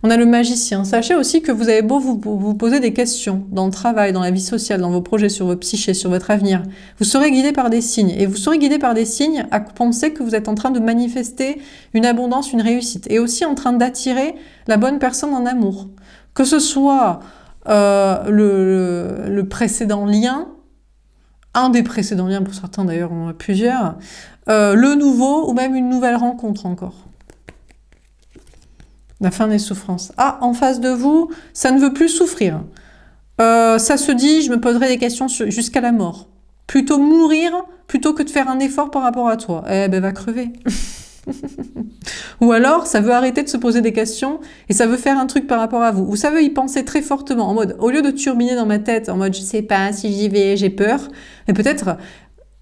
On a le magicien. Sachez aussi que vous avez beau vous poser des questions dans le travail, dans la vie sociale, dans vos projets, sur votre psyché, sur votre avenir. Vous serez guidé par des signes. Et vous serez guidé par des signes à penser que vous êtes en train de manifester une abondance, une réussite. Et aussi en train d'attirer la bonne personne en amour. Que ce soit le précédent lien, un des précédents liens, pour certains d'ailleurs, on en a plusieurs, le nouveau ou même une nouvelle rencontre encore. La fin des souffrances. Ah, en face de vous, ça ne veut plus souffrir. Ça se dit, je me poserai des questions jusqu'à la mort. Plutôt mourir, plutôt que de faire un effort par rapport à toi. Eh ben, va crever. Ou alors, ça veut arrêter de se poser des questions et ça veut faire un truc par rapport à vous. Ou ça veut y penser très fortement, en mode, au lieu de turbiner dans ma tête, en mode, je sais pas si j'y vais, j'ai peur, mais peut-être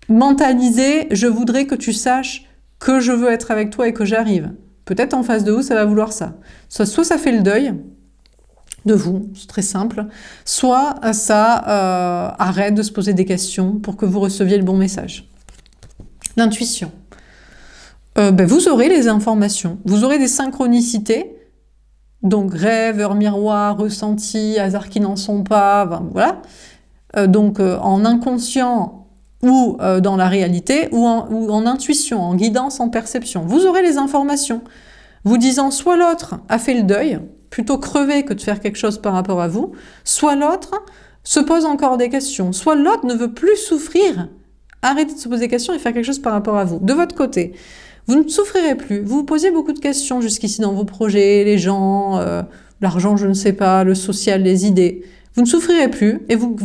mentaliser, je voudrais que tu saches que je veux être avec toi et que j'arrive. Peut-être en face de vous, ça va vouloir ça. Soit ça fait le deuil de vous, c'est très simple, soit ça arrête de se poser des questions pour que vous receviez le bon message. L'intuition. Vous aurez les informations, vous aurez des synchronicités, donc rêve, heure miroir, ressenti, hasard qui n'en sont pas, ben, voilà. Donc en inconscient ou dans la réalité, ou en intuition, en guidance, en perception. Vous aurez les informations, vous disant soit l'autre a fait le deuil, plutôt crever que de faire quelque chose par rapport à vous, soit l'autre se pose encore des questions, soit l'autre ne veut plus souffrir, arrêtez de se poser des questions et faire quelque chose par rapport à vous. De votre côté, vous ne souffrirez plus, vous vous posiez beaucoup de questions jusqu'ici dans vos projets, les gens, l'argent, je ne sais pas, le social, les idées. Vous ne souffrirez plus et vous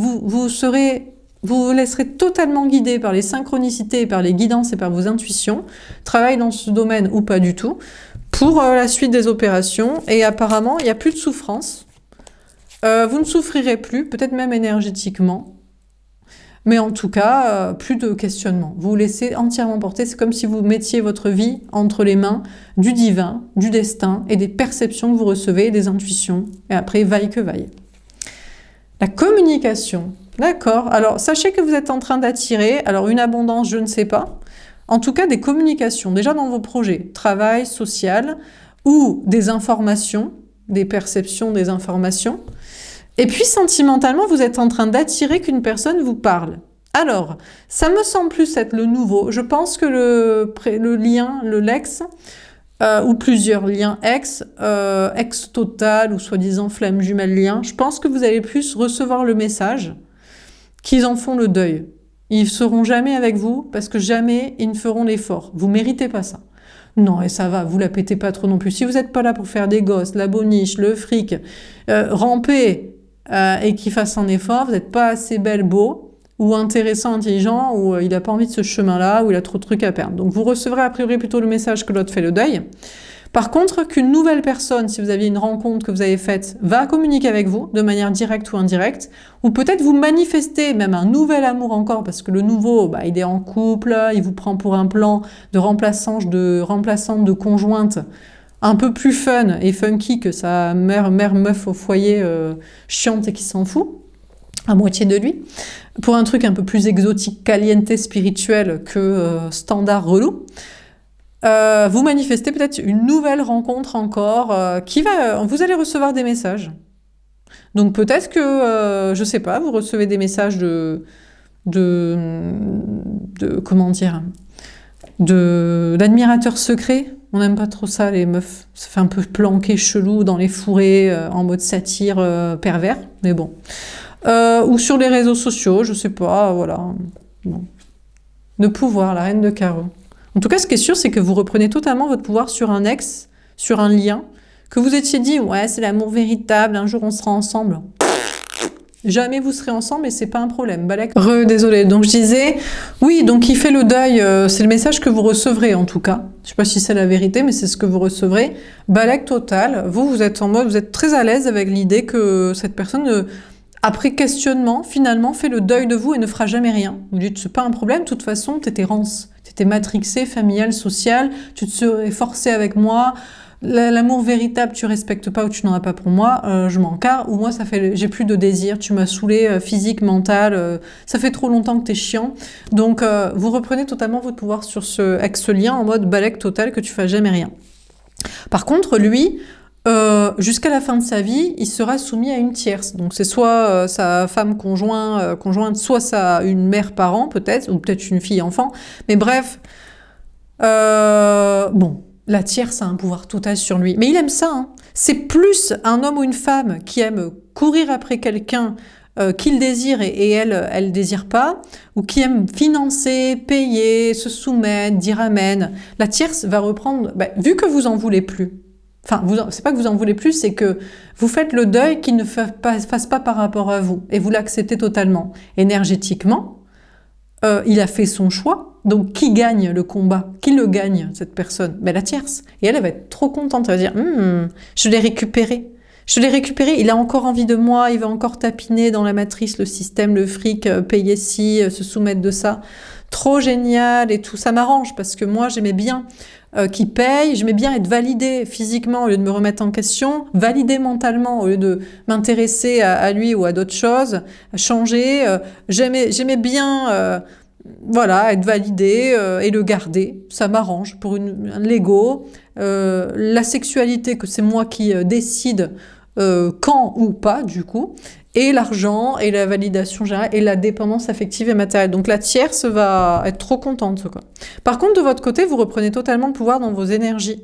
vous laisserez totalement guider par les synchronicités, par les guidances et par vos intuitions, travail dans ce domaine ou pas du tout, pour la suite des opérations, et apparemment, il n'y a plus de souffrance. Vous ne souffrirez plus, peut-être même énergétiquement, mais en tout cas, plus de questionnement. Vous vous laissez entièrement porter, c'est comme si vous mettiez votre vie entre les mains du divin, du destin, et des perceptions que vous recevez, des intuitions, et après, vaille que vaille. La communication, d'accord. Alors, sachez que vous êtes en train d'attirer, alors une abondance, je ne sais pas, en tout cas, des communications, déjà dans vos projets, travail, social, ou des informations, des perceptions, des informations. Et puis, sentimentalement, vous êtes en train d'attirer qu'une personne vous parle. Alors, ça me semble plus être le nouveau. Je pense que le lien, l'ex, ou plusieurs liens ex total, ou soi-disant flamme jumelle lien, je pense que vous allez plus recevoir le message qu'ils en font le deuil. Ils ne seront jamais avec vous parce que jamais ils ne feront l'effort. Vous ne méritez pas ça. Non, et ça va, vous la pétez pas trop non plus. Si vous n'êtes pas là pour faire des gosses, la boniche, le fric, ramper et qu'ils fassent un effort, vous n'êtes pas assez belle, beau, ou intéressant, intelligent, ou il n'a pas envie de ce chemin-là, ou il a trop de trucs à perdre. Donc vous recevrez a priori plutôt le message que l'autre fait le deuil. Par contre, qu'une nouvelle personne, si vous aviez une rencontre que vous avez faite, va communiquer avec vous de manière directe ou indirecte, ou peut-être vous manifester même un nouvel amour encore, parce que le nouveau, il est en couple, il vous prend pour un plan de remplaçante, de conjointe, un peu plus fun et funky que sa mère meuf au foyer chiante et qui s'en fout, à moitié de lui, pour un truc un peu plus exotique, caliente, spirituel que standard relou. Vous manifestez peut-être une nouvelle rencontre encore vous allez recevoir des messages. Donc peut-être que, je sais pas, vous recevez des messages comment dire, d'admirateurs secrets. On n'aime pas trop ça, les meufs. Ça fait un peu planqué, chelou, dans les fourrés, en mode satire pervers, mais bon. Ou sur les réseaux sociaux, je sais pas, voilà. Bon. De pouvoir, la reine de carreau. En tout cas, ce qui est sûr, c'est que vous reprenez totalement votre pouvoir sur un ex, sur un lien, que vous étiez dit, ouais, c'est l'amour véritable, un jour on sera ensemble. Jamais vous serez ensemble et c'est pas un problème. Balek. Désolé. Donc je disais, oui, donc il fait le deuil, c'est le message que vous recevrez en tout cas. Je sais pas si c'est la vérité, mais c'est ce que vous recevrez. Balek total. Vous êtes en mode, vous êtes très à l'aise avec l'idée que cette personne, après questionnement, finalement fait le deuil de vous et ne fera jamais rien. Vous dites, c'est pas un problème, de toute façon, t'étais rance. T'étais matrixé, familial, social, tu te serais forcé avec moi. L'amour véritable, tu respectes pas ou tu n'en as pas pour moi, je m'en carre, ou moi j'ai plus de désir, tu m'as saoulé physique, mental, ça fait trop longtemps que t'es chiant. Donc vous reprenez totalement votre pouvoir sur ce ex-lien en mode balèque total, que tu fasses jamais rien. Par contre, lui, jusqu'à la fin de sa vie, il sera soumis à une tierce. Donc c'est soit sa femme conjointe, soit une mère parent peut-être, ou peut-être une fille enfant. Mais bref, bon. La tierce a un pouvoir total sur lui. Mais il aime ça. Hein. C'est plus un homme ou une femme qui aime courir après quelqu'un qu'il désire et elle désire pas, ou qui aime financer, payer, se soumettre, dire amen. La tierce va reprendre, vu que vous en voulez plus, Enfin, c'est pas que vous en voulez plus, c'est que vous faites le deuil qu'il ne fasse pas par rapport à vous. Et vous l'acceptez totalement. Énergétiquement, il a fait son choix. Donc, qui gagne le combat? Qui le gagne, cette personne? Ben, la tierce. Et elle va être trop contente. Elle va dire, je l'ai récupéré. Je l'ai récupéré, il a encore envie de moi, il va encore tapiner dans la matrice, le système, le fric, payer ci, se soumettre de ça. Trop génial et tout. Ça m'arrange parce que moi, j'aimais bien qu'il paye, j'aimais bien être validée physiquement au lieu de me remettre en question, validée mentalement au lieu de m'intéresser à lui ou à d'autres choses, changer. J'aimais bien voilà, être validée et le garder. Ça m'arrange pour un Lego. La sexualité, que c'est moi qui décide quand ou pas, du coup, et l'argent, et la validation générale, et la dépendance affective et matérielle. Donc la tierce va être trop contente, quoi. Par contre, de votre côté, vous reprenez totalement le pouvoir dans vos énergies.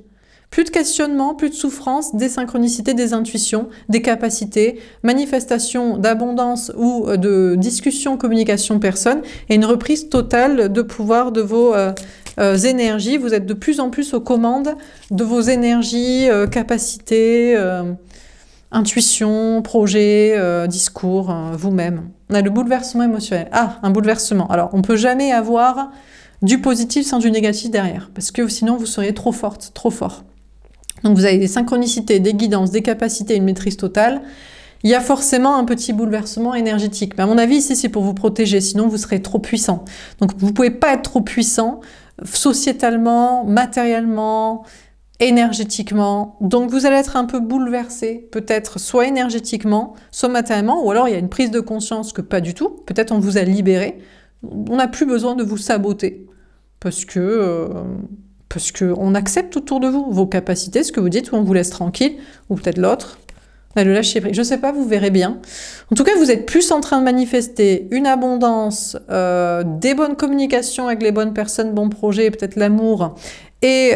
Plus de questionnement, plus de souffrance, des synchronicités, des intuitions, des capacités, manifestations d'abondance ou de discussion, communication, personne, et une reprise totale de pouvoir de vos énergies. Vous êtes de plus en plus aux commandes de vos énergies, capacités, intuition, projet, discours, vous-même. On a le bouleversement émotionnel. Ah, un bouleversement. Alors, on ne peut jamais avoir du positif sans du négatif derrière, parce que sinon vous seriez trop forte, trop fort. Donc vous avez des synchronicités, des guidances, des capacités, une maîtrise totale. Il y a forcément un petit bouleversement énergétique. Mais à mon avis, ici, c'est pour vous protéger, sinon vous serez trop puissant. Donc vous ne pouvez pas être trop puissant, sociétalement, matériellement, énergétiquement. Donc vous allez être un peu bouleversé, peut-être soit énergétiquement, soit matériellement, ou alors il y a une prise de conscience que pas du tout. Peut-être on vous a libéré. On n'a plus besoin de vous saboter parce que on accepte autour de vous vos capacités, ce que vous dites, ou on vous laisse tranquille, ou peut-être l'autre. Le lâcher prise. Je sais pas, vous verrez bien. En tout cas, vous êtes plus en train de manifester une abondance, des bonnes communications avec les bonnes personnes, bons projets, peut-être l'amour, et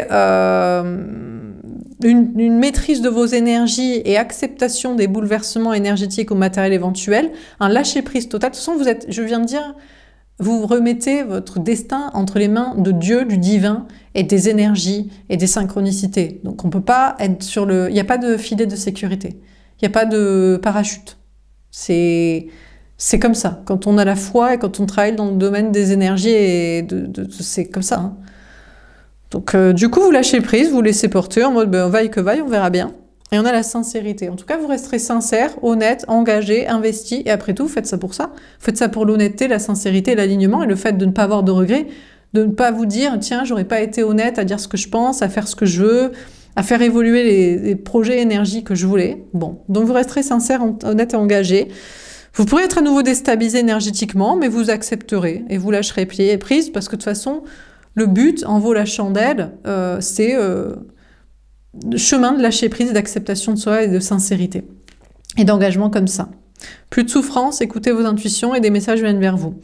une maîtrise de vos énergies et acceptation des bouleversements énergétiques ou matériels éventuels, un lâcher prise total. De toute façon, vous êtes, je viens de dire, vous remettez votre destin entre les mains de Dieu, du divin, et des énergies et des synchronicités. Donc on ne peut pas être sur le... Il n'y a pas de filet de sécurité. Il n'y a pas de parachute. C'est comme ça. Quand on a la foi et quand on travaille dans le domaine des énergies, c'est comme ça. Hein. Donc du coup, vous lâchez prise, vous laissez porter en mode vaille que vaille, on verra bien. Et on a la sincérité. En tout cas, vous resterez sincère, honnête, engagé, investi. Et après tout, vous faites ça pour ça. Vous faites ça pour l'honnêteté, la sincérité, l'alignement et le fait de ne pas avoir de regrets, de ne pas vous dire, tiens, j'aurais pas été honnête à dire ce que je pense, à faire ce que je veux, à faire évoluer les projets énergie que je voulais. Bon, donc vous resterez sincère, honnête et engagé. Vous pourrez être à nouveau déstabilisé énergétiquement, mais vous accepterez et vous lâcherez pied et prise parce que de toute façon, le but en vaut la chandelle, c'est... chemin de lâcher prise et d'acceptation de soi et de sincérité et d'engagement comme ça. Plus de souffrance, écoutez vos intuitions et des messages viennent vers vous.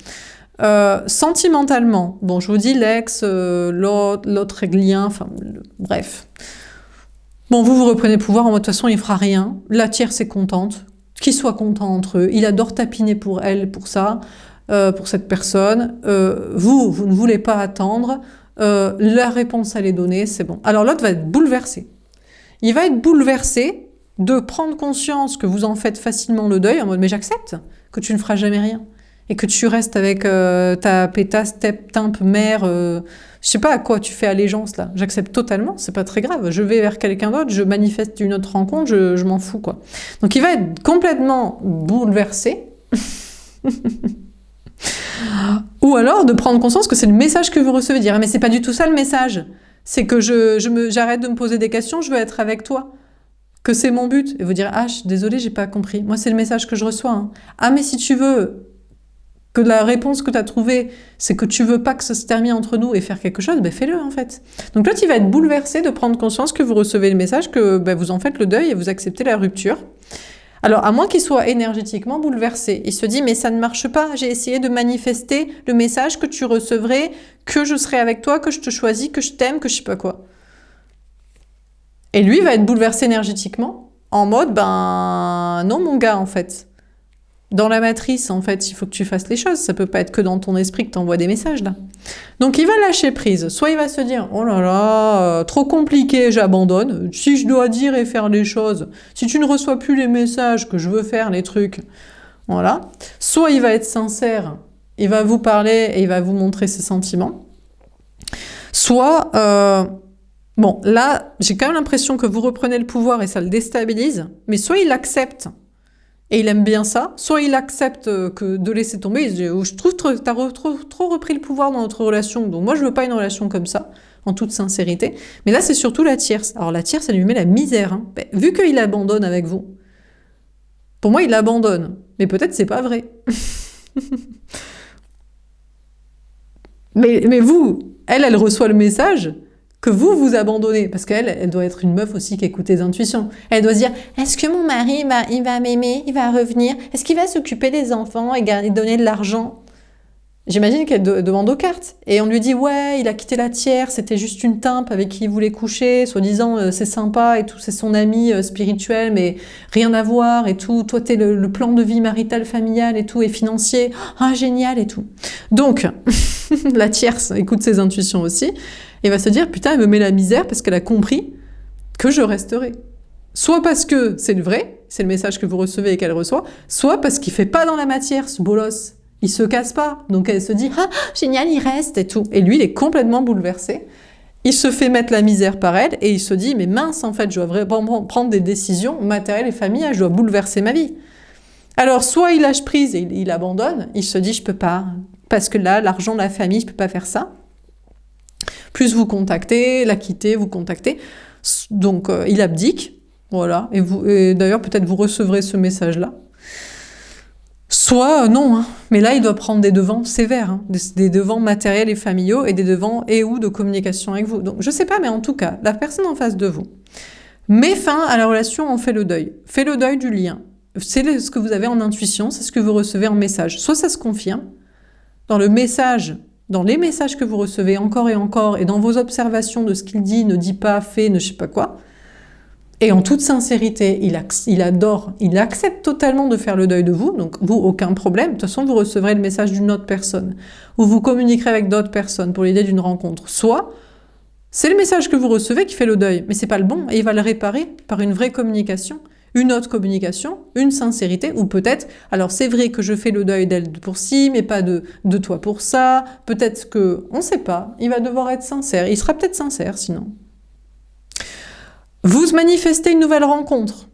Sentimentalement, bon, je vous dis l'ex, l'autre réglien, enfin, bref. Bon, vous reprenez le pouvoir, en mode de toute façon, il fera rien. La tierce est contente, qu'ils soient contents entre eux. Il adore tapiner pour elle, pour ça, pour cette personne. Vous ne voulez pas attendre. La réponse, elle est donnée, c'est bon. Alors l'autre va être bouleversé. Il va être bouleversé de prendre conscience que vous en faites facilement le deuil, en mode « mais j'accepte que tu ne feras jamais rien ». Et que tu restes avec ta pétasse, timpe, mère, je sais pas à quoi tu fais allégeance là. J'accepte totalement, c'est pas très grave. Je vais vers quelqu'un d'autre, je manifeste une autre rencontre, je m'en fous quoi. Donc il va être complètement bouleversé. Ou alors de prendre conscience que c'est le message que vous recevez, dire mais c'est pas du tout ça le message. C'est que j'arrête de me poser des questions, je veux être avec toi. Que c'est mon but. Et vous dire ah désolé, j'ai pas compris. Moi c'est le message que je reçois. Hein. Ah mais si tu veux que la réponse que tu as trouvée, c'est que tu veux pas que ça se termine entre nous et faire quelque chose, ben fais-le en fait. Donc l'autre, il va être bouleversé de prendre conscience que vous recevez le message, que ben, vous en faites le deuil et vous acceptez la rupture. Alors, à moins qu'il soit énergétiquement bouleversé, il se dit « mais ça ne marche pas, j'ai essayé de manifester le message que tu recevrais, que je serai avec toi, que je te choisis, que je t'aime, que je sais pas quoi. » Et lui va être bouleversé énergétiquement, en mode « ben non mon gars en fait. Dans la matrice, en fait, il faut que tu fasses les choses. Ça peut pas être que dans ton esprit que tu envoies des messages, là. Donc, il va lâcher prise. Soit il va se dire, oh là là, trop compliqué, j'abandonne. Si je dois dire et faire les choses, si tu ne reçois plus les messages que je veux faire, les trucs, voilà. Soit il va être sincère, il va vous parler et il va vous montrer ses sentiments. Soit, bon, là, j'ai quand même l'impression que vous reprenez le pouvoir et ça le déstabilise, mais soit il accepte et il aime bien ça, soit il accepte de laisser tomber, il se dit, oh, je trouve que tu as trop repris le pouvoir dans notre relation, donc moi je veux pas une relation comme ça, en toute sincérité. Mais là c'est surtout la tierce. Alors la tierce, elle lui met la misère. Hein. Ben, vu qu'il abandonne avec vous, pour moi il abandonne, mais peut-être c'est pas vrai. mais vous, elle reçoit le message que vous abandonnez, parce elle doit être une meuf aussi qui écoute les intuitions. Elle doit se dire, est-ce que mon mari, il va m'aimer, il va revenir, est-ce qu'il va s'occuper des enfants et donner de l'argent? J'imagine qu'elle demande aux cartes. Et on lui dit, ouais, il a quitté la tierce, c'était juste une timpe avec qui il voulait coucher, soi-disant, c'est sympa et tout, c'est son ami spirituel, mais rien à voir et tout. Toi, t'es le plan de vie marital, familial et tout, et financier. Ah, génial et tout. Donc, la tierce écoute ses intuitions aussi, et va se dire, putain, elle me met la misère parce qu'elle a compris que je resterai. Soit parce que c'est le vrai, c'est le message que vous recevez et qu'elle reçoit, soit parce qu'il fait pas dans la matière, ce bolos. Il se casse pas. Donc elle se dit, ah, génial, il reste et tout. Et lui, il est complètement bouleversé. Il se fait mettre la misère par elle et il se dit, mais mince, en fait, je dois vraiment prendre des décisions matérielles et familiales, je dois bouleverser ma vie. Alors, soit il lâche prise et il abandonne, il se dit, je peux pas, parce que là, l'argent de la famille, je peux pas faire ça. Plus vous contactez, la quittez, vous contactez. Donc, il abdique. Voilà. Et d'ailleurs, peut-être vous recevrez ce message-là. Soit non, hein. Mais là il doit prendre des devants sévères, hein. Des devants matériels et familiaux et des devants et ou de communication avec vous. Donc je sais pas, mais en tout cas, la personne en face de vous met fin à la relation, on fait le deuil. Fait le deuil du lien. C'est ce que vous avez en intuition, c'est ce que vous recevez en message. Soit ça se confirme, dans le message, dans les messages que vous recevez encore et dans vos observations de ce qu'il dit, ne dit pas, fait, ne sais pas quoi. Et en toute sincérité, il adore, il accepte totalement de faire le deuil de vous, donc vous, aucun problème. De toute façon, vous recevrez le message d'une autre personne, ou vous communiquerez avec d'autres personnes pour l'idée d'une rencontre. Soit, c'est le message que vous recevez qui fait le deuil, mais c'est pas le bon, et il va le réparer par une vraie communication, une autre communication, une sincérité, ou peut-être, alors c'est vrai que je fais le deuil d'elle pour ci, mais pas de toi pour ça, peut-être que, on sait pas, il va devoir être sincère, il sera peut-être sincère sinon. Vous manifestez une nouvelle rencontre,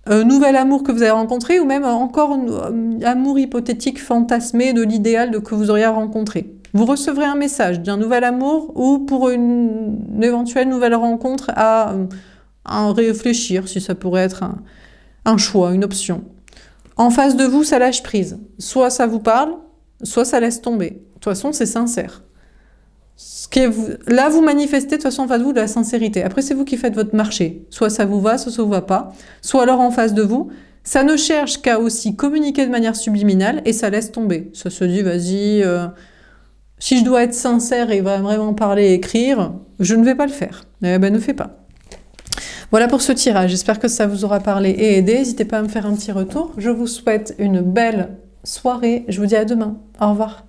un nouvel amour que vous avez rencontré, ou même encore un amour hypothétique fantasmé de l'idéal que vous auriez rencontré. Vous recevrez un message d'un nouvel amour ou pour une éventuelle nouvelle rencontre à réfléchir, si ça pourrait être un choix, une option. En face de vous, ça lâche prise. Soit ça vous parle, soit ça laisse tomber. De toute façon, c'est sincère. Là, vous manifestez de toute façon en face de vous de la sincérité. Après, c'est vous qui faites votre marché. Soit ça vous va, soit ça vous va pas. Soit alors en face de vous, ça ne cherche qu'à aussi communiquer de manière subliminale et ça laisse tomber. Ça se dit, vas-y, si je dois être sincère et vraiment parler et écrire, je ne vais pas le faire. Eh ben, ne fais pas. Voilà pour ce tirage. J'espère que ça vous aura parlé et aidé. N'hésitez pas à me faire un petit retour. Je vous souhaite une belle soirée. Je vous dis à demain. Au revoir.